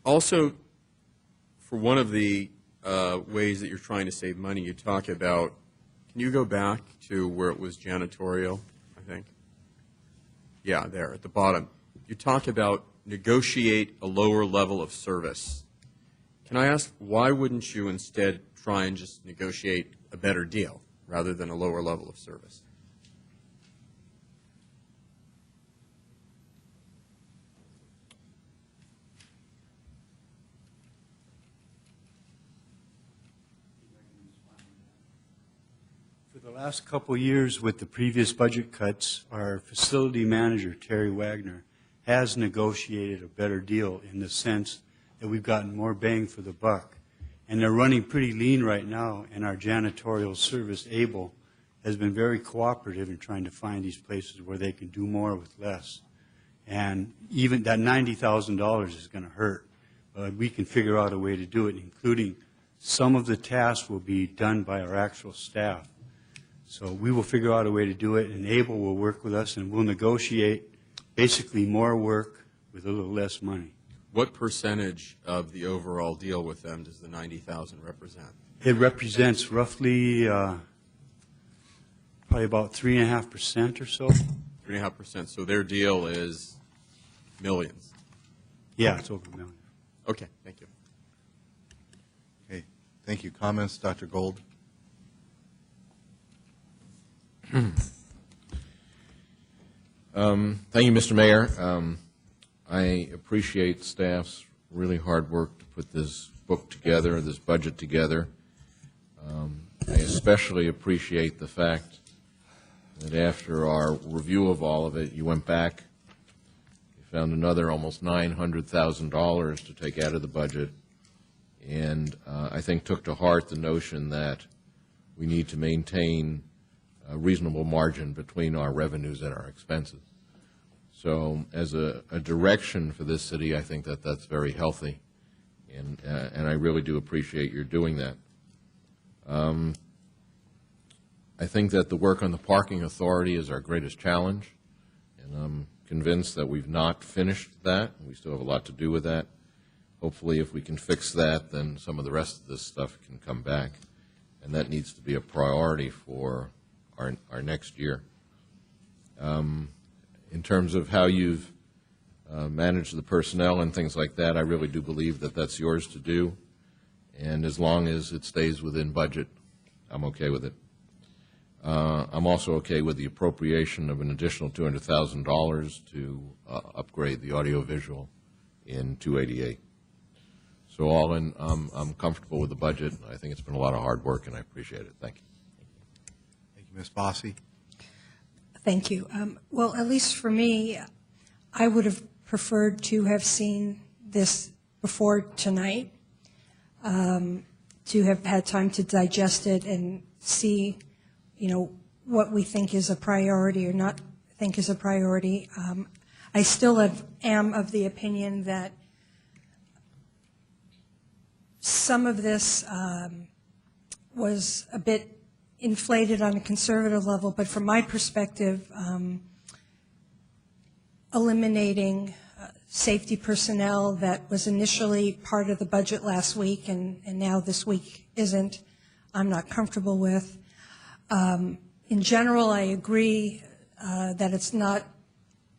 Also, for one of the ways that you're trying to save money, you talk about. Can you go back to where it was janitorial? I think. Yeah, there at the bottom. You talk about negotiate a lower level of service. Can I ask, why wouldn't you instead try and just negotiate a better deal rather than a lower level of service? For the last couple of years with the previous budget cuts, our facility manager, Terry Wagner, has negotiated a better deal in the sense that we've gotten more bang for the buck. And they're running pretty lean right now, and our janitorial service, Able, has been very cooperative in trying to find these places where they can do more with less. And even that $90,000 is going to hurt, but we can figure out a way to do it, including some of the tasks will be done by our actual staff. So we will figure out a way to do it, and Able will work with us, and we'll negotiate basically more work with a little less money. What percentage of the overall deal with them does the $90,000 represent? It represents roughly probably about 3.5% or so. 3.5%. So their deal is millions. Yeah, it's over $1 million. Okay, thank you. Okay, thank you. Comments, Dr. Gold? Thank you, Mr. Mayor. I appreciate staff's really hard work to put this book together, this budget together. I especially appreciate the fact that after our review of all of it, you went back, you found another almost $900,000 to take out of the budget, and I think took to heart the notion that we need to maintain a reasonable margin between our revenues and our expenses. So as a direction for this city, I think that that's very healthy, and I really do appreciate your doing that. I think that the work on the parking authority is our greatest challenge, and I'm convinced that we've not finished that. We still have a lot to do with that. Hopefully, if we can fix that, then some of the rest of this stuff can come back, and that needs to be a priority for our next year. In terms of how you've managed the personnel and things like that, I really do believe that that's yours to do, and as long as it stays within budget, I'm okay with it. I'm also okay with the appropriation of an additional $200,000 to upgrade the audiovisual in 288. So all in, I'm comfortable with the budget. I think it's been a lot of hard work, and I appreciate it. Thank you. Thank you, Ms. Bossi. Thank you. Well, at least for me, I would have preferred to have seen this before tonight, to have had time to digest it and see, you know, what we think is a priority or not think is a priority. I still am of the opinion that some of this was a bit inflated on a conservative level, but from my perspective, eliminating safety personnel that was initially part of the budget last week and now this week isn't, I'm not comfortable with. In general, I agree that it's not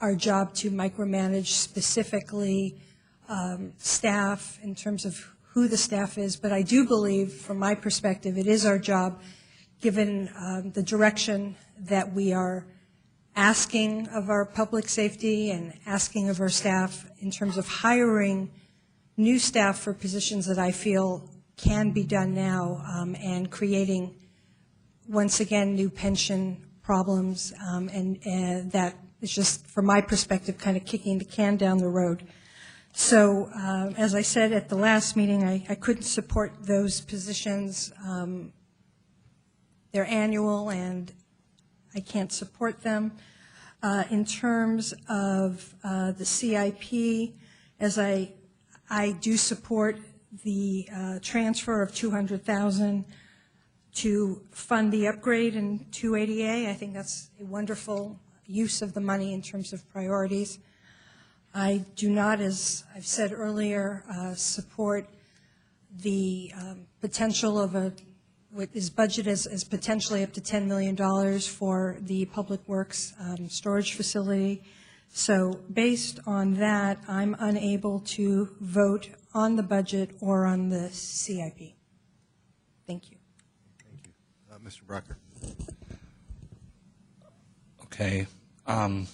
our job to micromanage specifically staff in terms of who the staff is, but I do believe, from my perspective, it is our job given the direction that we are asking of our public safety and asking of our staff in terms of hiring new staff for positions that I feel can be done now, and creating, once again, new pension problems, and that is just, from my perspective, kind of kicking the can down the road. So, as I said at the last meeting, I couldn't support those positions. They're annual, and I can't support them. In terms of the CIP, as I do support the transfer of $200,000 to fund the upgrade in 280A. I think that's a wonderful use of the money in terms of priorities. I do not, as I've said earlier, support the potential of what is budgeted as potentially up to $10 million for the Public Works storage facility. So based on that, I'm unable to vote on the budget or on the CIP. Thank you. Thank you. Mr. Brucker. Okay. All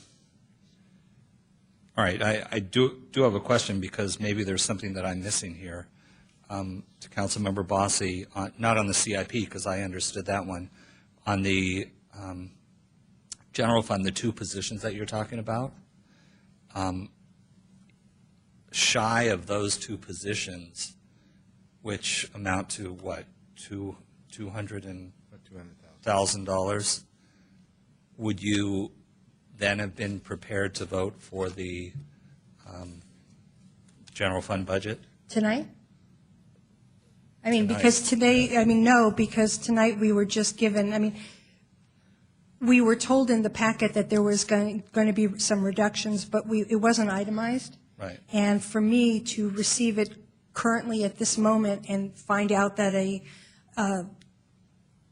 right. I do have a question, because maybe there's something that I'm missing here. To Councilmember Bossy, not on the CIP, because I understood that one. On the general fund, the two positions that you're talking about, shy of those two positions, which amount to what, $200,000, would you then have been prepared to vote for the general fund budget? Tonight? I mean, because today, I mean, no, because tonight we were just given, I mean, we were told in the packet that there was going to be some reductions, but it wasn't itemized. Right. And for me to receive it currently at this moment and find out that a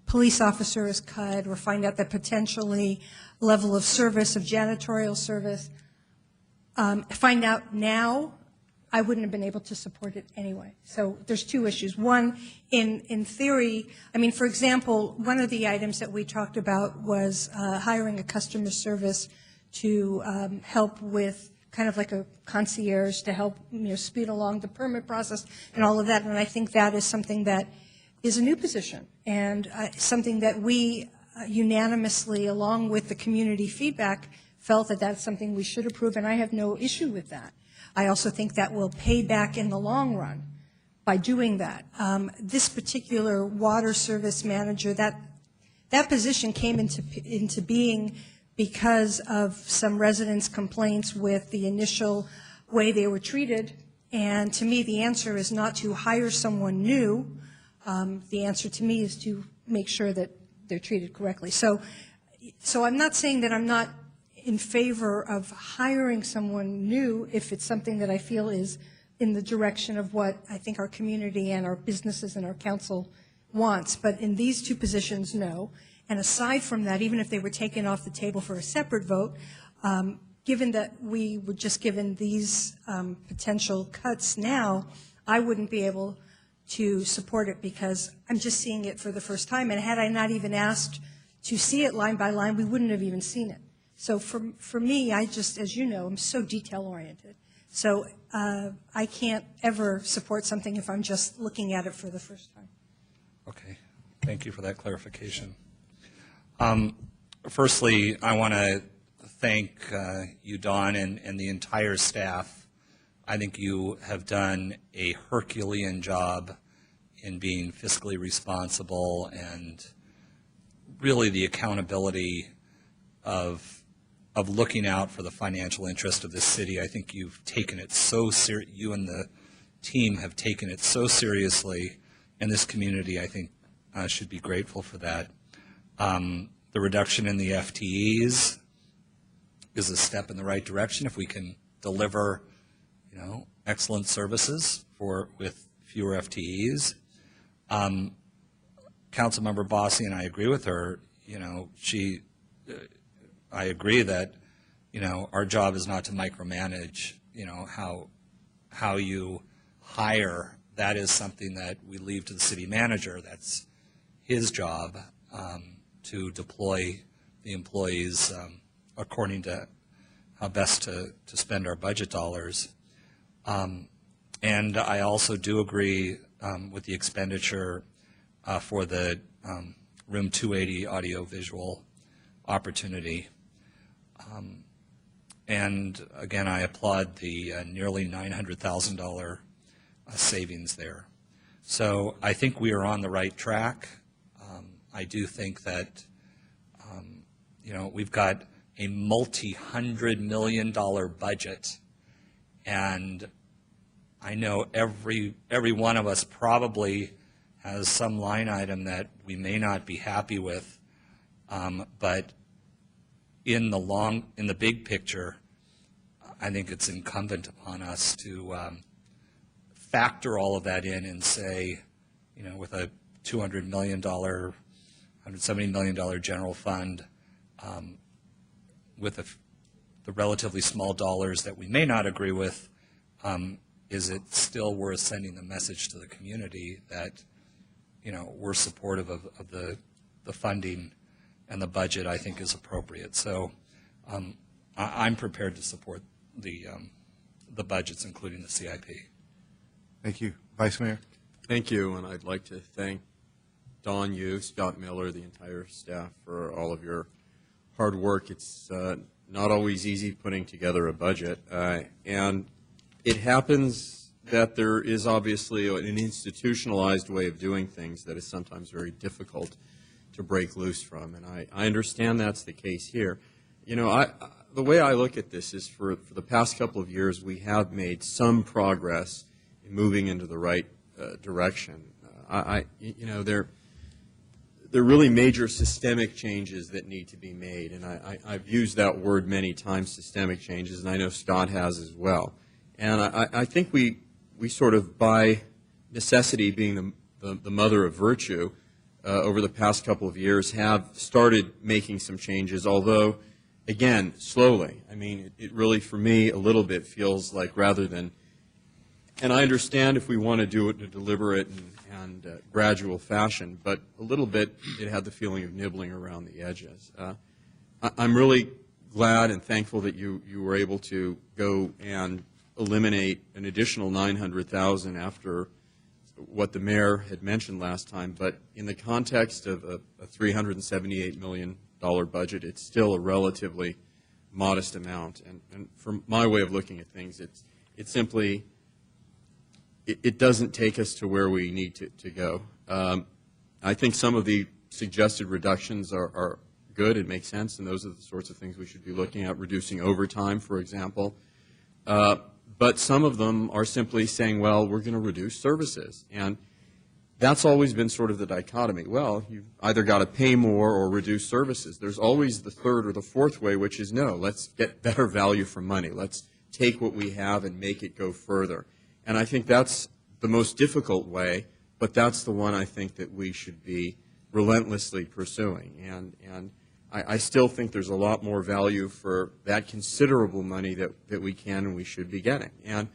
police officer is cut, or find out that potentially level of service, of janitorial service, find out now, I wouldn't have been able to support it anyway. So there's two issues. One, in theory, I mean, for example, one of the items that we talked about was hiring a customer service to help with kind of like a concierge to help, speed along the permit process and all of that. And I think that is something that is a new position, and something that we unanimously, along with the community feedback, felt that that's something we should approve, and I have no issue with that. I also think that will pay back in the long run by doing that. This particular water service manager, that position came into being because of some residents' complaints with the initial way they were treated. And to me, the answer is not to hire someone new. The answer to me is to make sure that they're treated correctly. So I'm not saying that I'm not in favor of hiring someone new if it's something that I feel is in the direction of what I think our community and our businesses and our council wants. But in these two positions, no. And aside from that, even if they were taken off the table for a separate vote, given that we were just given these potential cuts now, I wouldn't be able to support it because I'm just seeing it for the first time. And had I not even asked to see it line by line, we wouldn't have even seen it. So for me, I just, as you know, I'm so detail-oriented. So I can't ever support something if I'm just looking at it for the first time. Okay. Thank you for that clarification. Firstly, I want to thank you, Dawn, and the entire staff. I think you have done a Herculean job in being fiscally responsible, and really the accountability of looking out for the financial interest of this city. I think you've taken it so you and the team have taken it so seriously, and this community, I think, should be grateful for that. The reduction in the FTEs is a step in the right direction if we can deliver, excellent services with fewer FTEs. Councilmember Bossy, and I agree with her, I agree that, our job is not to micromanage, how you hire. That is something that we leave to the city manager. That's his job. to deploy the employees according to how best to spend our budget dollars. And I also do agree with the expenditure for the Room 280 audiovisual opportunity. And again, I applaud the nearly $900,000 savings there. So I think we are on the right track. I do think that, we've got a multi-$100 million budget, and I know every one of us probably has some line item that we may not be happy with, but in the big picture, I think it's incumbent upon us to factor all of that in and say, with a $200 million, $170 million general fund, with the relatively small dollars that we may not agree with, is it still worth sending the message to the community that, we're supportive of the funding and the budget I think is appropriate. So I'm prepared to support the budgets, including the CIP. Thank you. Vice Mayor? Thank you, and I'd like to thank Dawn, you, Scott Miller, the entire staff for all of your hard work. It's not always easy putting together a budget, and it happens that there is obviously an institutionalized way of doing things that is sometimes very difficult to break loose from, and I understand that's the case here. The way I look at this is for the past couple of years we have made some progress in moving into the right direction. There are really major systemic changes that need to be made, and I've used that word many times, systemic changes, and I know Scott has as well. And I think we sort of, by necessity being the mother of virtue, over the past couple of years have started making some changes, although, again, slowly. I mean, it really, for me, a little bit feels like rather than, and I understand if we want to do it in a deliberate and gradual fashion, but a little bit it had the feeling of nibbling around the edges. I'm really glad and thankful that you were able to go and eliminate an additional $900,000 after what the mayor had mentioned last time, but in the context of a $378 million budget, it's still a relatively modest amount. And from my way of looking at things, it simply, it doesn't take us to where we need to go. I think some of the suggested reductions are good. It makes sense, and those are the sorts of things we should be looking at, reducing overtime, for example. But some of them are simply saying, well, we're going to reduce services. And that's always been sort of the dichotomy. Well, you've either got to pay more or reduce services. There's always the third or the fourth way, which is no, let's get better value for money. Let's take what we have and make it go further. And I think that's the most difficult way, but that's the one I think that we should be relentlessly pursuing. And I still think there's a lot more value for that considerable money that we can and we should be getting. And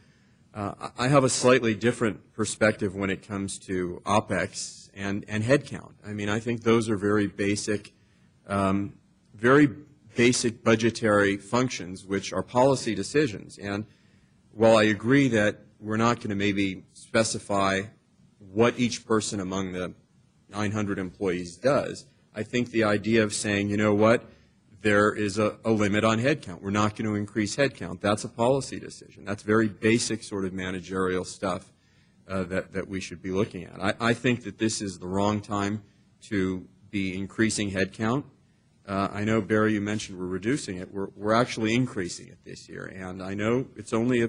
I have a slightly different perspective when it comes to OPEX and headcount. I mean, I think those are very basic budgetary functions, which are policy decisions. And while I agree that we're not going to maybe specify what each person among the 900 employees does, I think the idea of saying, you know what, there is a limit on headcount. We're not going to increase headcount. That's a policy decision. That's very basic sort of managerial stuff that we should be looking at. I think that this is the wrong time to be increasing headcount. I know, Barry, you mentioned we're reducing it. We're actually increasing it this year. And I know it's only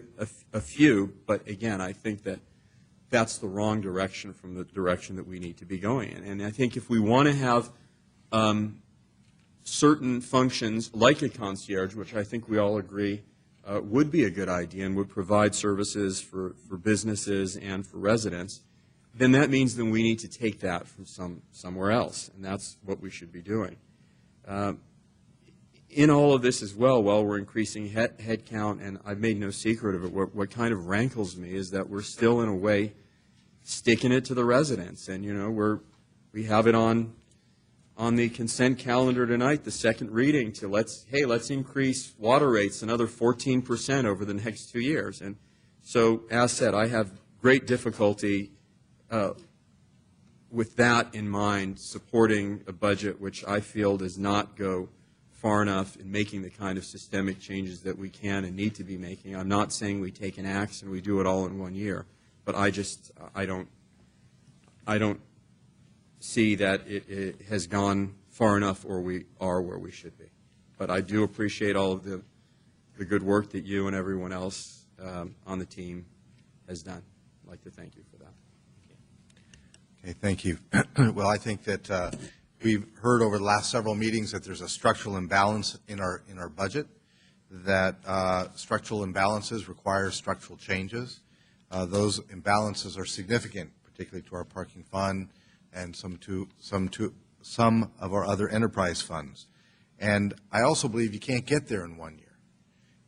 a few, but again, I think that that's the wrong direction from the direction that we need to be going in. And I think if we want to have certain functions like a concierge, which I think we all agree would be a good idea and would provide services for businesses and for residents, then that means then we need to take that from somewhere else, and that's what we should be doing. In all of this as well, while we're increasing head count, and I've made no secret of it, what kind of rankles me is that we're still in a way sticking it to the residents, and we have it on on the consent calendar tonight, the second reading to let's increase water rates another 14% over the next 2 years. And so, as said, I have great difficulty with that in mind, supporting a budget which I feel does not go far enough in making the kind of systemic changes that we can and need to be making. I'm not saying we take an axe and we do it all in 1 year, but I don't see that it has gone far enough, or we are where we should be. But I do appreciate all of the good work that you and everyone else on the team has done. I'd like to thank you for that. Okay, thank you. Well, I think that we've heard over the last several meetings that there's a structural imbalance in our budget, that structural imbalances require structural changes. Those imbalances are significant, particularly to our parking fund and some of our other enterprise funds. And I also believe you can't get there in 1 year,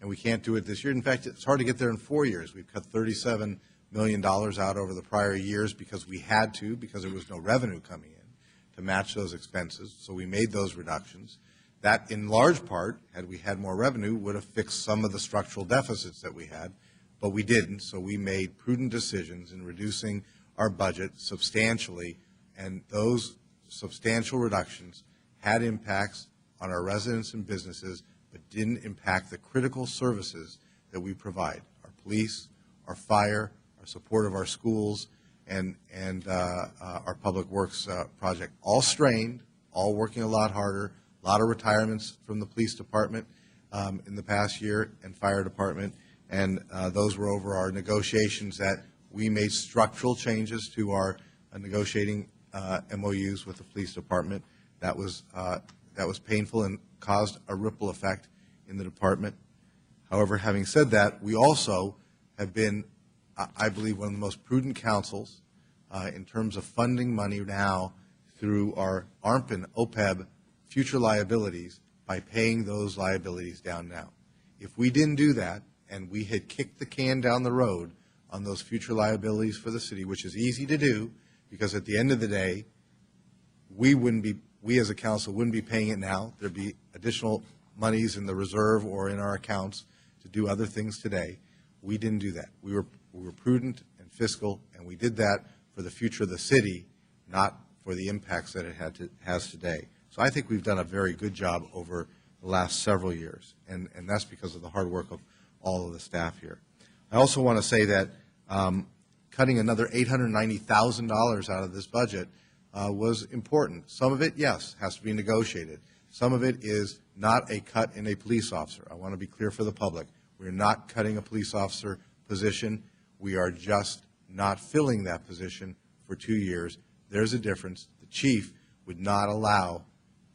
and we can't do it this year. In fact, it's hard to get there in 4 years. We've cut $37 million out over the prior years because we had to, because there was no revenue coming in to match those expenses. So we made those reductions. That, in large part, had we had more revenue, would have fixed some of the structural deficits that we had, but we didn't. So we made prudent decisions in reducing our budget substantially, and those substantial reductions had impacts on our residents and businesses, but didn't impact the critical services that we provide: our police, our fire, our support of our schools, and our public works project. All strained, all working a lot harder, a lot of retirements from the police department in the past year, and fire department, and those were over our negotiations that we made structural changes to our negotiating MOUs with the police department. That was painful and caused a ripple effect in the department. However, having said that, we also have been, I believe, one of the most prudent councils in terms of funding money now through our ARP and OPEB future liabilities by paying those liabilities down now. If we didn't do that, and we had kicked the can down the road on those future liabilities for the city, which is easy to do, because at the end of the day, we as a council wouldn't be paying it now. There'd be additional monies in the reserve or in our accounts to do other things today. We didn't do that. We were prudent and fiscal, and we did that for the future of the city, not for the impacts that it has today. So I think we've done a very good job over the last several years, and that's because of the hard work of all of the staff here. I also want to say that cutting another $890,000 out of this budget was important. Some of it, yes, has to be negotiated. Some of it is not a cut in a police officer. I want to be clear for the public. We're not cutting a police officer position. We are just not filling that position for 2 years. There's a difference. The chief would not allow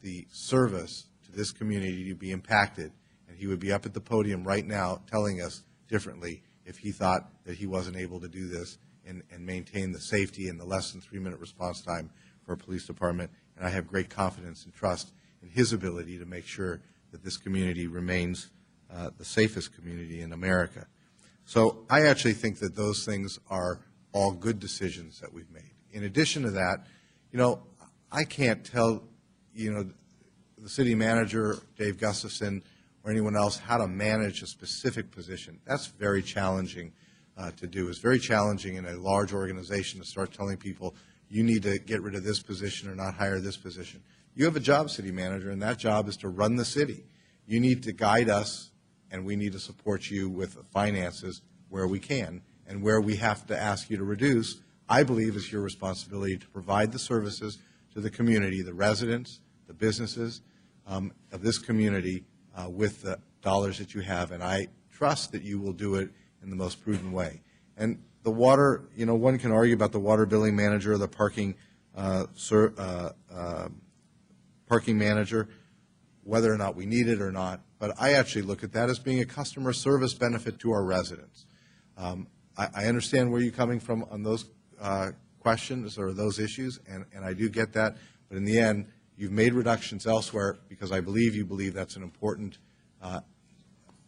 the service to this community to be impacted, and he would be up at the podium right now telling us differently if he thought that he wasn't able to do this and maintain the safety and the less than 3-minute response time for a police department. And I have great confidence and trust in his ability to make sure that this community remains the safest community in America. So I actually think that those things are all good decisions that we've made. In addition to that, I can't tell, the city manager, Dave Gustafson, or anyone else how to manage a specific position. That's very challenging to do. It's very challenging in a large organization to start telling people, you need to get rid of this position or not hire this position. You have a job, city manager, and that job is to run the city. You need to guide us, and we need to support you with finances where we can, and where we have to ask you to reduce, I believe is your responsibility to provide the services to the community, the residents, the businesses of this community with the dollars that you have, and I trust that you will do it in the most prudent way. And the water, one can argue about the water billing manager or the parking manager, whether or not we need it or not, but I actually look at that as being a customer service benefit to our residents. I understand where you're coming from on those questions or those issues, and I do get that, but in the end, you've made reductions elsewhere because I believe you believe that's an important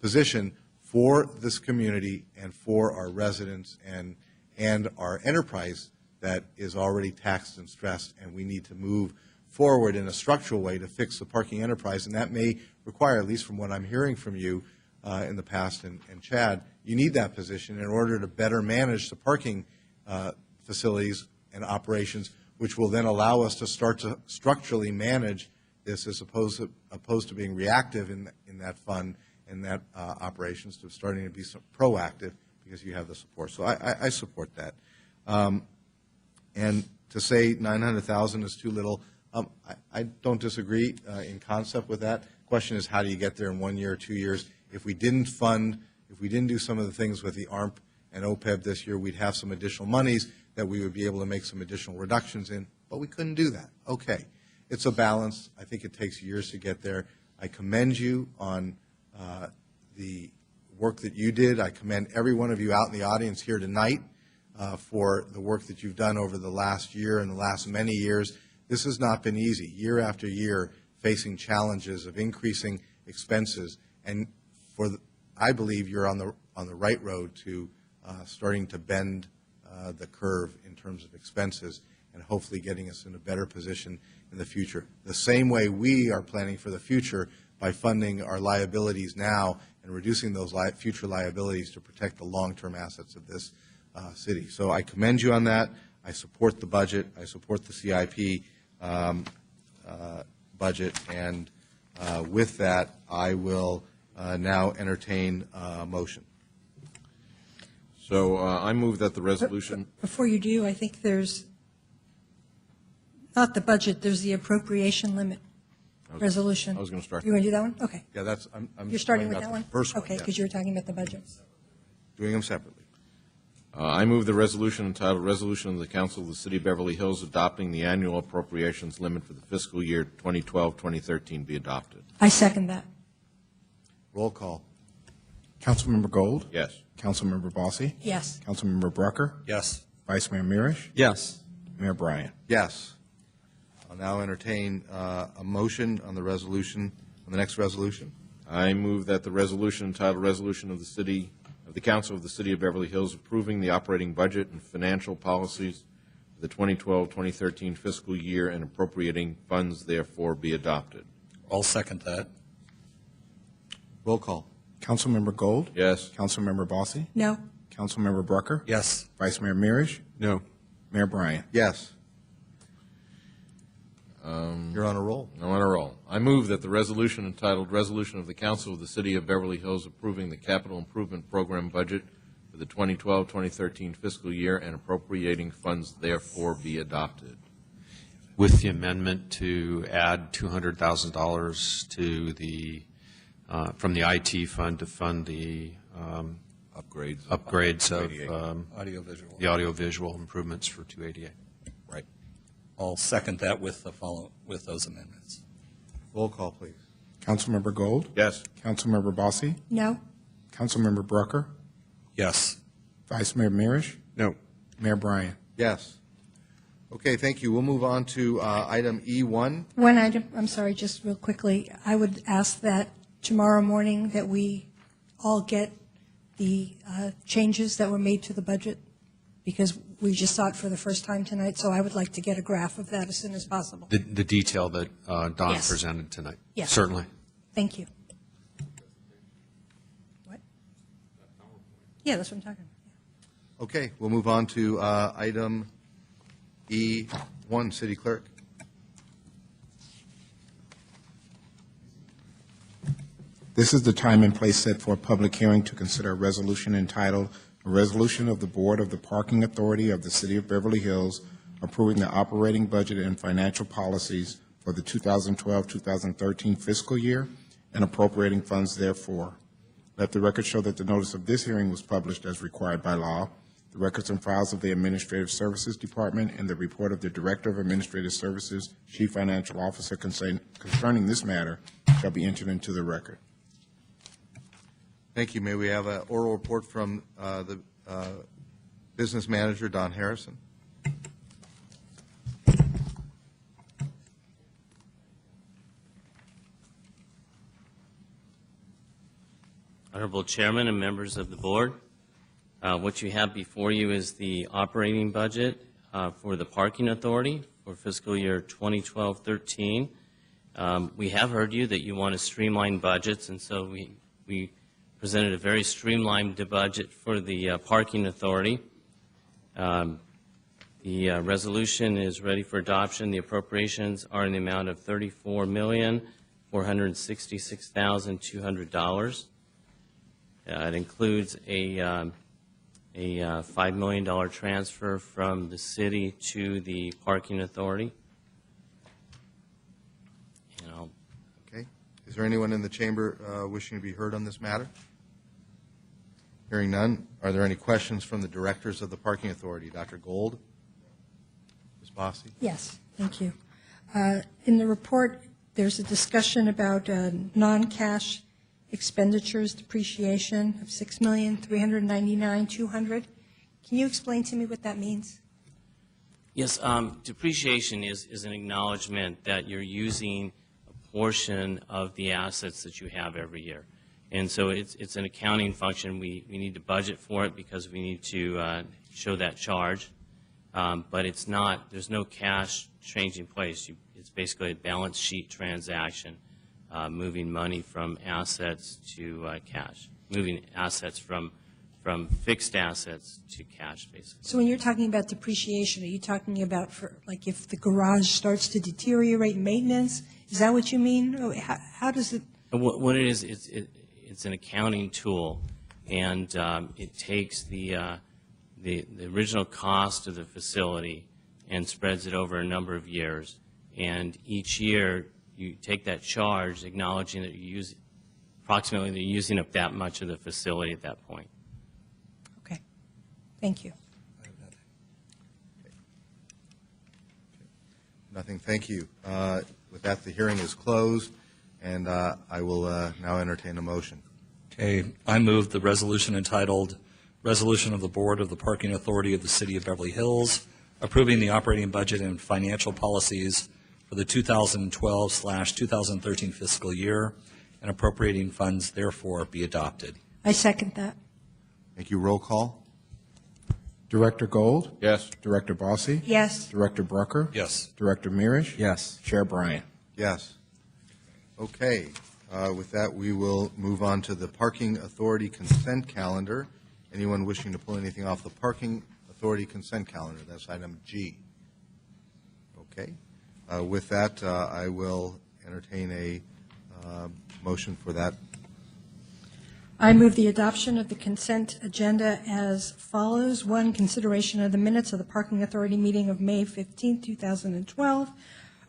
position for this community and for our residents and our enterprise that is already taxed and stressed, and we need to move forward in a structural way to fix the parking enterprise, and that may require, at least from what I'm hearing from you in the past, and Chad, you need that position in order to better manage the parking facilities and operations, which will then allow us to start to structurally manage this as opposed to being reactive in that fund and that operations, to starting to be proactive because you have the support. So I support that. And to say 900,000 is too little, I don't disagree in concept with that. The question is, how do you get there in 1 year or 2 years? If we didn't do some of the things with the ARP and OPEB this year, we'd have some additional monies that we would be able to make some additional reductions in, but we couldn't do that. Okay. It's a balance. I think it takes years to get there. I commend you on the work that you did. I commend every one of you out in the audience here tonight for the work that you've done over the last year and the last many years. This has not been easy, year after year, facing challenges of increasing expenses. And I believe you're on the right road to starting to bend the curve in terms of expenses and hopefully getting us in a better position in the future. The same way we are planning for the future by funding our liabilities now and reducing those future liabilities to protect the long-term assets of this city. So I commend you on that. I support the budget. I support the CIP budget. And with that, I will now entertain a motion. So I move that the resolution. Before you do, I think there's not the budget, there's the appropriation limit resolution. I was going to start. You want to do that one? Okay. Yeah, that's. I'm You're starting with about that one? the first one. Okay, yes. because you were talking about the budget. Doing them separately. I move the resolution entitled Resolution of the Council of the City of Beverly Hills adopting the annual appropriations limit for the fiscal year 2012-2013 be adopted. I second that. Roll call. Councilmember Gold? Yes. Councilmember Bossy? Yes. Councilmember Brucker? Yes. Vice Mayor Mirisch? Yes. Mayor Bryant? Yes. I'll now entertain a motion on the resolution, on the next resolution. I move that the resolution entitled Resolution of the Council of the City of Beverly Hills approving the operating budget and financial policies for the 2012-2013 fiscal year and appropriating funds therefore be adopted. I'll second that. Roll call. Councilmember Gold? Yes. Councilmember Bossy? No. Councilmember Brucker? Yes. Vice Mayor Mirisch? No. Mayor Bryant? Yes. You're on a roll. I'm on a roll. I move that the resolution entitled Resolution of the Council of the City of Beverly Hills approving the Capital Improvement Program budget for the 2012-2013 fiscal year and appropriating funds therefore be adopted. With the amendment to add $200,000 to the from the IT fund to fund the upgrades of audiovisual. the audiovisual improvements for 288. Right. I'll second that with those amendments. Roll call, please. Councilmember Gold? Yes. Councilmember Bossy? No. Councilmember Brucker? Yes. Vice Mayor Mirisch? No. Mayor Bryant? Yes. Okay, thank you. We'll move on to item E1. One item, I'm sorry, just real quickly. I would ask that tomorrow morning that we all get the changes that were made to the budget, because we just saw it for the first time tonight, so I would like to get a graph of that as soon as possible. The detail that Don Yes. presented tonight. Yes. Certainly. Thank you. What? Yeah, that's what I'm talking about. Okay, we'll move on to item E1, City Clerk. This is the time and place set for a public hearing to consider a resolution entitled, "A Resolution of the Board of the Parking Authority of the City of Beverly Hills approving the operating budget and financial policies for the 2012-2013 fiscal year and appropriating funds therefore." Let the record show that the notice of this hearing was published as required by law. The records and files of the Administrative Services Department and the report of the Director of Administrative Services, Chief Financial Officer concerning this matter shall be entered into the record. Thank you. May we have an oral report from the Business Manager, Don Harrison? Honorable Chairman and members of the board, what you have before you is the operating budget for the Parking Authority for fiscal year 2012-13. We have heard you that you want to streamline budgets, and so we presented a very streamlined budget for the parking authority. The resolution is ready for adoption. The appropriations are in the amount of $34,466,200. It includes a $5 million transfer from the city to the parking authority. Okay. Is there anyone in the chamber wishing to be heard on this matter? Hearing none, are there any questions from the directors of the parking authority? Dr. Gold? Ms. Bossi? Yes, thank you. In the report, there's a discussion about non-cash expenditures, depreciation of $6,399,200. Can you explain to me what that means? Yes, depreciation is an acknowledgement that you're using a portion of the assets that you have every year. And so it's an accounting function. We need to budget for it because we need to show that charge. But it's not, there's no cash changing place. It's basically a balance sheet transaction, moving money from assets to cash, moving assets from fixed assets to cash, basically. So when you're talking about depreciation, are you talking about for, like, if the garage starts to deteriorate, maintenance? Is that what you mean? How does it? What it is, it's an accounting tool, and it takes the original cost of the facility and spreads it over a number of years. And each year, you take that charge, acknowledging that you're using up that much of the facility at that point. Okay. Thank you. Nothing, thank you. With that, the hearing is closed, and I will now entertain a motion. Okay, I move the resolution entitled Resolution of the Board of the Parking Authority of the City of Beverly Hills approving the operating budget and financial policies for the 2012/2013 fiscal year and appropriating funds therefore be adopted. I second that. Thank you. Roll call. Director Gold? Yes. Director Bossi? Yes. Director Brucker? Yes. Director Mirisch? Yes. Chair Bryant? Yes. Okay. With that, we will move on to the Parking Authority consent calendar. Anyone wishing to pull anything off the Parking Authority consent calendar? That's item G. Okay. With that, I will entertain a motion for that. I move the adoption of the consent agenda as follows. 1, consideration of the minutes of the Parking Authority meeting of May 15, 2012.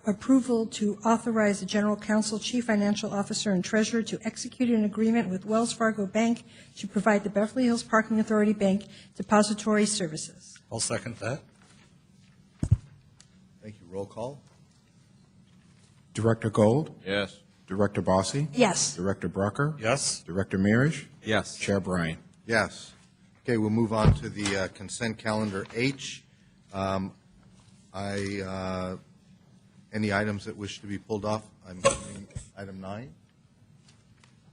Approval to authorize the General Counsel, Chief Financial Officer, and Treasurer to execute an agreement with Wells Fargo Bank to provide the Beverly Hills Parking Authority Bank depository services. I'll second that. Thank you. Roll call. Director Gold? Yes. Director Bossi? Yes. Director Brucker? Yes. Director Mirisch? Yes. Chair Bryant? Yes. Okay, we'll move on to the consent calendar H. Any items that wish to be pulled off? I'm moving item 9.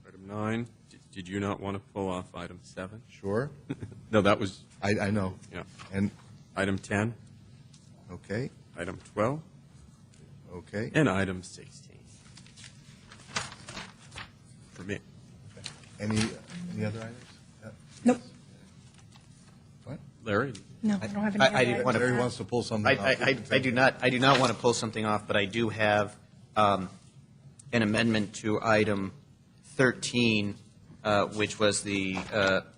Item 9, did you not want to pull off item 7? Sure. No, that was, I know. yeah. And, Item 10, okay, item 12, okay. and item 16. For me. Any other items? Nope. What? Larry? No, I don't have any. I didn't want Larry to. wants to pull something off. I do not want to pull something off, but I do have an amendment to item 13, which was the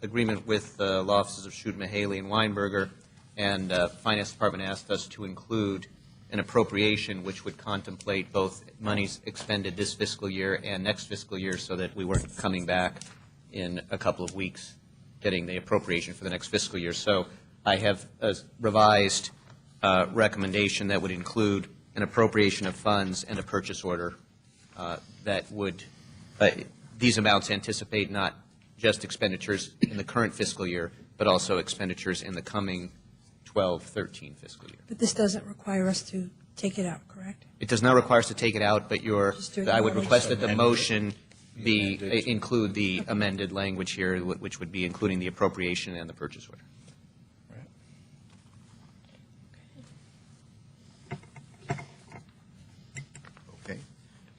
agreement with the law offices of Schutt, Mahaley, and Weinberger, and Finance Department asked us to include an appropriation which would contemplate both monies expended this fiscal year and next fiscal year so that we weren't coming back in a couple of weeks getting the appropriation for the next fiscal year. So I have a revised recommendation that would include an appropriation of funds and a purchase order that would, these amounts anticipate not just expenditures in the current fiscal year, but also expenditures in the coming 12-13 fiscal year. But this doesn't require us to take it out, correct? It does not require us to take it out, but I would request that the Amended. motion include the amended language here, which would be including the appropriation and the purchase order.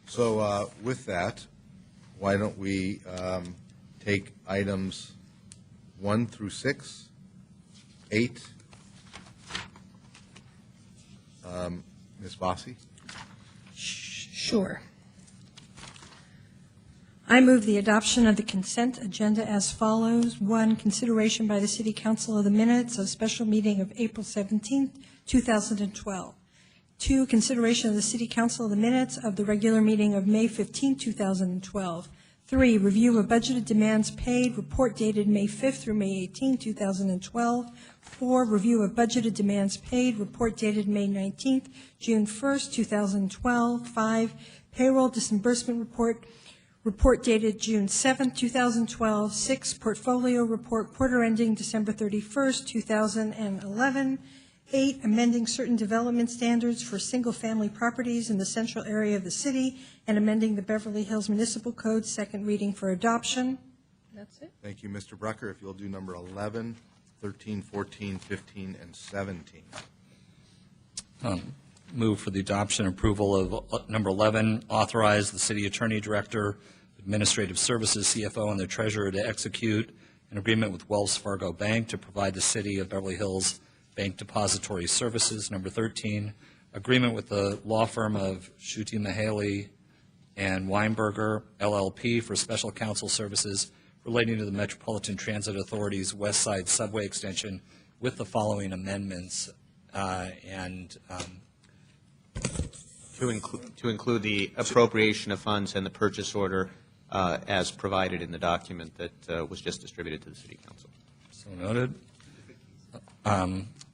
So with that, why don't we take items 1 through 6, 8. Ms. Bossi? Sure. I move the adoption of the consent agenda as follows. 1, consideration by the City Council of the minutes of special meeting of April 17th, 2012. 2, consideration of the City Council of the minutes of the regular meeting of May 15, 2012. 3, review of budgeted demands paid, report dated May 5th through May 18, 2012. 4, review of budgeted demands paid, report dated May 19th, June 1st, 2012. 5, payroll disbursement report dated June 7th, 2012. 6, portfolio report, quarter ending December 31st, 2011. 8, amending certain development standards for single-family properties in the central area of the city and amending the Beverly Hills Municipal Code, second reading for adoption. That's it. Thank you, Mr. Brucker. If you'll do number 11, 13, 14, 15, and 17. Move for the adoption and approval of number 11, authorize the city attorney, director, administrative services, CFO, and the treasurer to execute an agreement with Wells Fargo Bank to provide the city of Beverly Hills Bank Depository Services. Number 13, agreement with the law firm of Schutte, Mahaley and Weinberger, LLP, for special counsel services relating to the Metropolitan Transit Authority's West Side Subway extension with the following amendments To include the appropriation of funds and the purchase order as provided in the document that was just distributed to the City Council. So noted.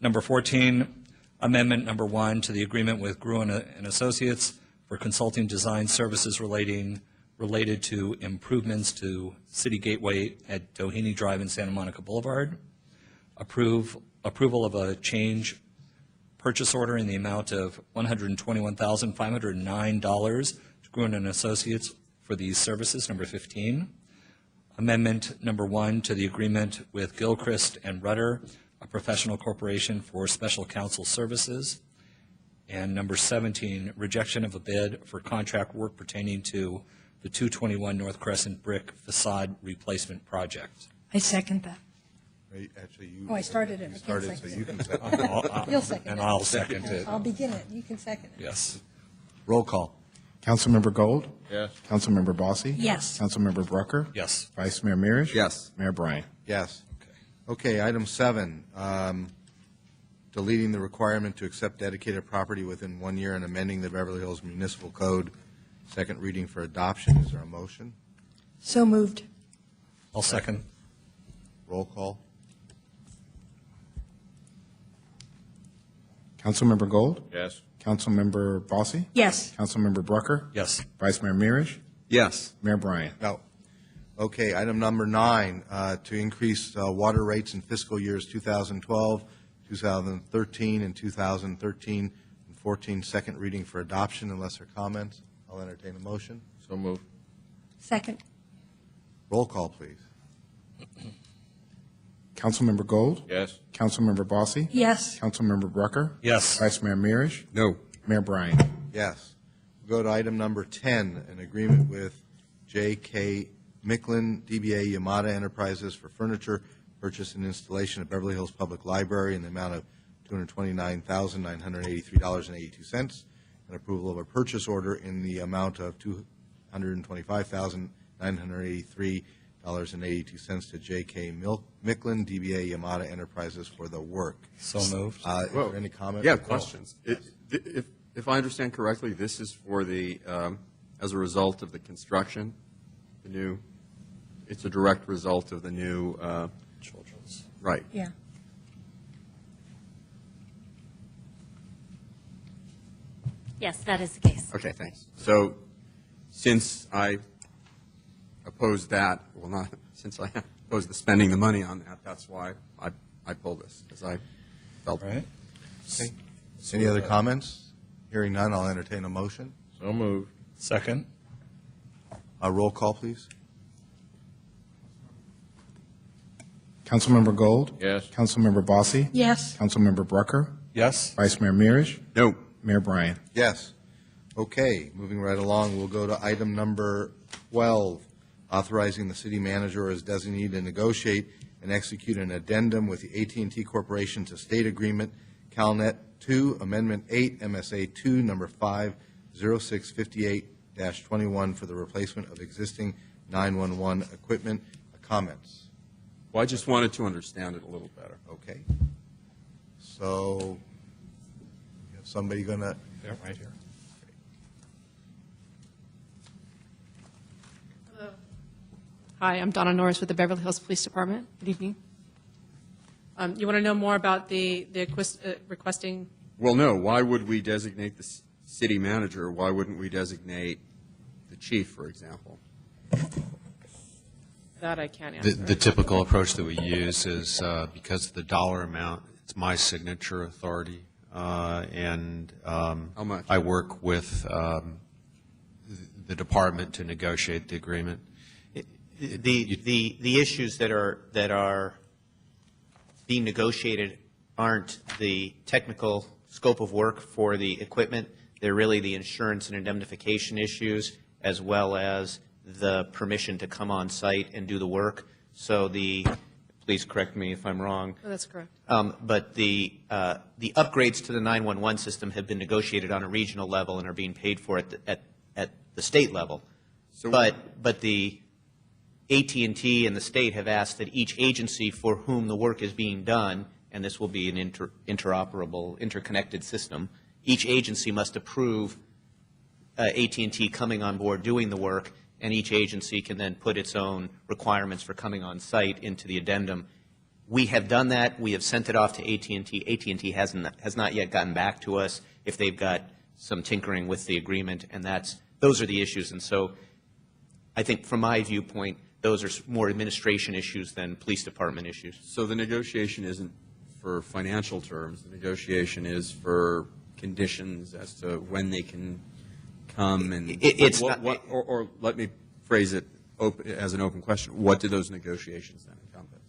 Number 14, amendment number 1 to the agreement with Gruen and Associates for consulting design services related to improvements to City Gateway at Doheny Drive and Santa Monica Boulevard. Approval of a change purchase order in the amount of $121,509 to Gruen and Associates for these services. Number 15, amendment number 1 to the agreement with Gilchrist and Rudder, a professional corporation, for special counsel services. And number 17, rejection of a bid for contract work pertaining to the 221 North Crescent brick facade replacement project. I second that. Actually, I started it. You I started, can't so second you it. can second it. You'll second And it. I'll second it. I'll begin it. You can second it. Yes. Roll call. Councilmember Gold? Yes. Councilmember Bossy? Yes. Councilmember Brucker? Yes. Vice Mayor Mirisch? Yes. Mayor Bryan? Yes. Okay, item 7, deleting the requirement to accept dedicated property within 1 year and amending the Beverly Hills Municipal Code, second reading for adoption. Is there a motion? So moved. I'll second. Roll call. Councilmember Gold? Yes. Councilmember Bossy? Yes. Councilmember Brucker? Yes. Vice Mayor Mirisch? Yes. Mayor Bryan? No. Okay, item number 9, to increase water rates in fiscal years 2012, 2013, and 2013 and 14, second reading for adoption. Unless there are comments, I'll entertain a motion. So move. Second. Roll call, please. Councilmember Gold? Yes. Councilmember Bossy? Yes. Councilmember Brucker? Yes. Vice Mayor Mirisch? No. Mayor Bryan? Yes. We'll go to item number 10, an agreement with J.K. Micklin, DBA Yamada Enterprises for furniture purchase and installation at Beverly Hills Public Library in the amount of $229,983.82, and approval of a purchase order in the amount of $225,983.82 to J.K. Micklin, DBA Yamada Enterprises for the work. So moved. Is there any comment? Yeah, questions. If I understand correctly, this is for the, as a result of the construction, it's a direct result of the new. Children's. Right. Yeah. Yes, that is the case. Okay, thanks. So since I oppose that, well, not, since I oppose the spending the money on that, that's why I pulled this, because I felt. Right. Okay. Any other comments? Hearing none, I'll entertain a motion. So move. Second. Roll call, please. Councilmember Gold? Yes. Councilmember Bossy? Yes. Councilmember Brucker? Yes. Vice Mayor Mirisch? No. Mayor Bryan? Yes. Okay, moving right along, we'll go to item number 12, authorizing the city manager or his designee to negotiate and execute an addendum with the AT&T Corporation to state agreement, CalNet 2, Amendment 8, MSA 2, number 50658-21 for the replacement of existing 911 equipment. Comments? Well, I just wanted to understand it a little better. Okay. So, somebody going to? Yeah, right here. Hi, I'm Donna Norris with the Beverly Hills Police Department. Good evening. You want to know more about the requesting? Well, no. Why would we designate the city manager? Why wouldn't we designate the chief, for example? That I can't answer. The typical approach that we use is because of the dollar amount, it's my signature authority, and How much? I work with the department to negotiate the agreement. The issues that are being negotiated aren't the technical scope of work for the equipment. They're really the insurance and indemnification issues, as well as the permission to come on site and do the work. So please correct me if I'm wrong. Oh, that's correct. But the upgrades to the 911 system have been negotiated on a regional level and are being paid for at the state level. So but the AT&T and the state have asked that each agency for whom the work is being done, and this will be an interoperable, interconnected system, each agency must approve AT&T coming on board doing the work, and each agency can then put its own requirements for coming on site into the addendum. We have done that. We have sent it off to AT&T. AT&T has not yet gotten back to us if they've got some tinkering with the agreement, and those are the issues. And so I think from my viewpoint, those are more administration issues than police department issues. So the negotiation isn't for financial terms. The negotiation is for conditions as to when they can come and or let me phrase it as an open question. What do those negotiations then encompass?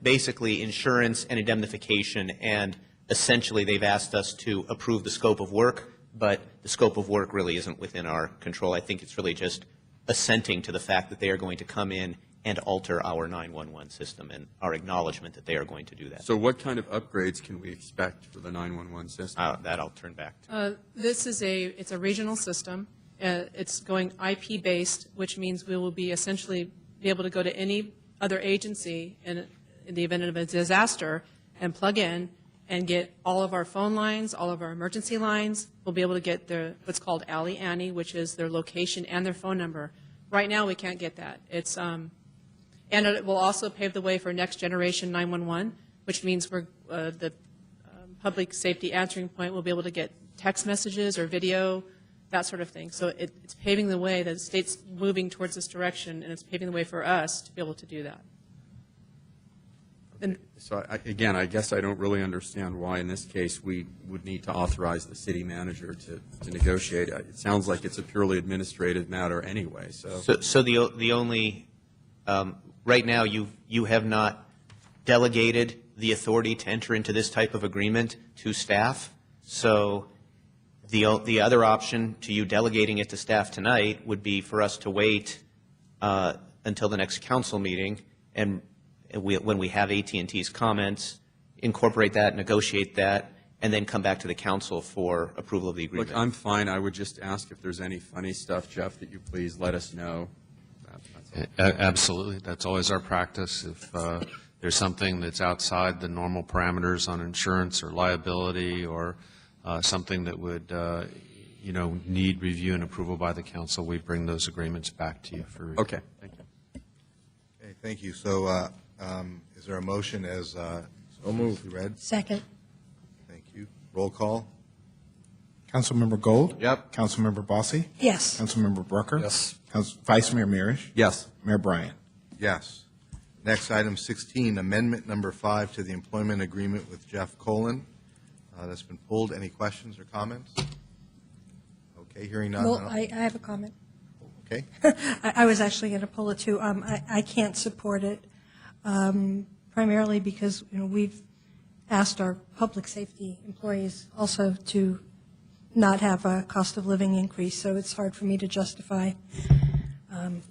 Basically insurance and indemnification, and essentially they've asked us to approve the scope of work, but the scope of work really isn't within our control. I think it's really just assenting to the fact that they are going to come in and alter our 911 system and our acknowledgement that they are going to do that. So what kind of upgrades can we expect for the 911 system? That I'll turn back to. This is it's a regional system. It's going IP based, which means we will be essentially be able to go to any other agency in the event of a disaster and plug in and get all of our phone lines, all of our emergency lines. We'll be able to get what's called Alley Annie, which is their location and their phone number. Right now, we can't get that. And it will also pave the way for next generation 911, which means the public safety answering point will be able to get text messages or video, that sort of thing. So it's paving the way. The state's moving towards this direction, and it's paving the way for us to be able to do that. So again, I guess I don't really understand why in this case we would need to authorize the city manager to negotiate. It sounds like it's a purely administrative matter anyway. So the only right now you have not delegated the authority to enter into this type of agreement to staff. So the other option to you delegating it to staff tonight would be for us to wait until the next council meeting, and when we have AT&T's comments, incorporate that, negotiate that, and then come back to the council for approval of the agreement. Look, I'm fine. I would just ask if there's any funny stuff, Jeff, that you please let us know. Absolutely. That's always our practice. If there's something that's outside the normal parameters on insurance or liability or something that would need review and approval by the council, we bring those agreements back to you for review. Okay. Thank you. Okay, thank you. So is there a motion as so moved read? Second. Thank you. Roll call. Councilmember Gold? Yep. Councilmember Bossy? Yes. Councilmember Brucker? Yes. Vice Mayor Mirisch? Yes. Mayor Bryant? Yes. Next, item 16, amendment number 5 to the employment agreement with Jeff Colin. That's been pulled. Any questions or comments? Okay, hearing none. Well, I have a comment. Okay. I was actually going to pull it too. I can't support it, primarily because we've asked our public safety employees also to not have a cost of living increase, so it's hard for me to justify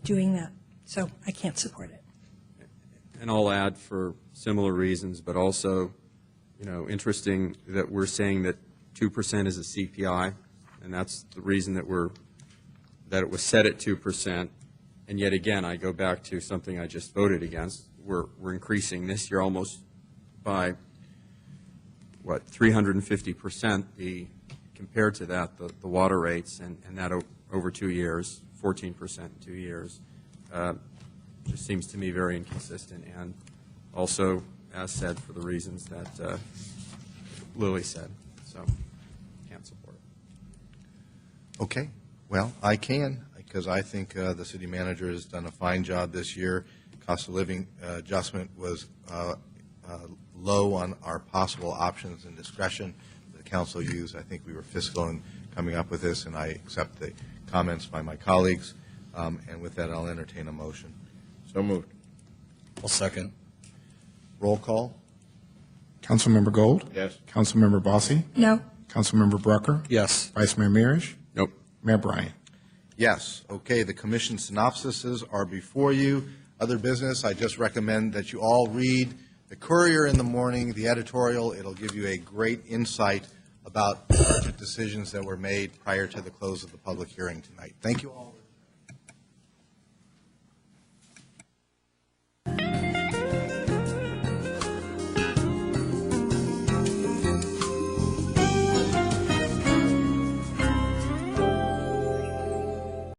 doing that. So I can't support it. And I'll add for similar reasons, but also, interesting that we're saying that 2% is a CPI, and that's the reason that it was set at 2%. And yet again, I go back to something I just voted against. We're increasing this year almost by 350% compared to that, the water rates, and that over 2 years, 14% in 2 years. Just seems to me very inconsistent, and also, as said, for the reasons that Lily said. So, can't support it. Okay. Well, I can, because I think the city manager has done a fine job this year. Cost of living adjustment was low on our possible options and discretion the council used. I think we were fiscal in coming up with this, and I accept the comments by my colleagues. And with that, I'll entertain a motion. So moved. I'll second. Roll call. Councilmember Gold? Yes. Councilmember Bossy? No. Councilmember Brucker? Yes. Vice Mayor Mirisch? Nope. Mayor Bryan? Yes. Okay, the commission synopsises are before you. Other business, I just recommend that you all read the Courier in the morning, the editorial. It'll give you a great insight about the budget decisions that were made prior to the close of the public hearing tonight. Thank you all.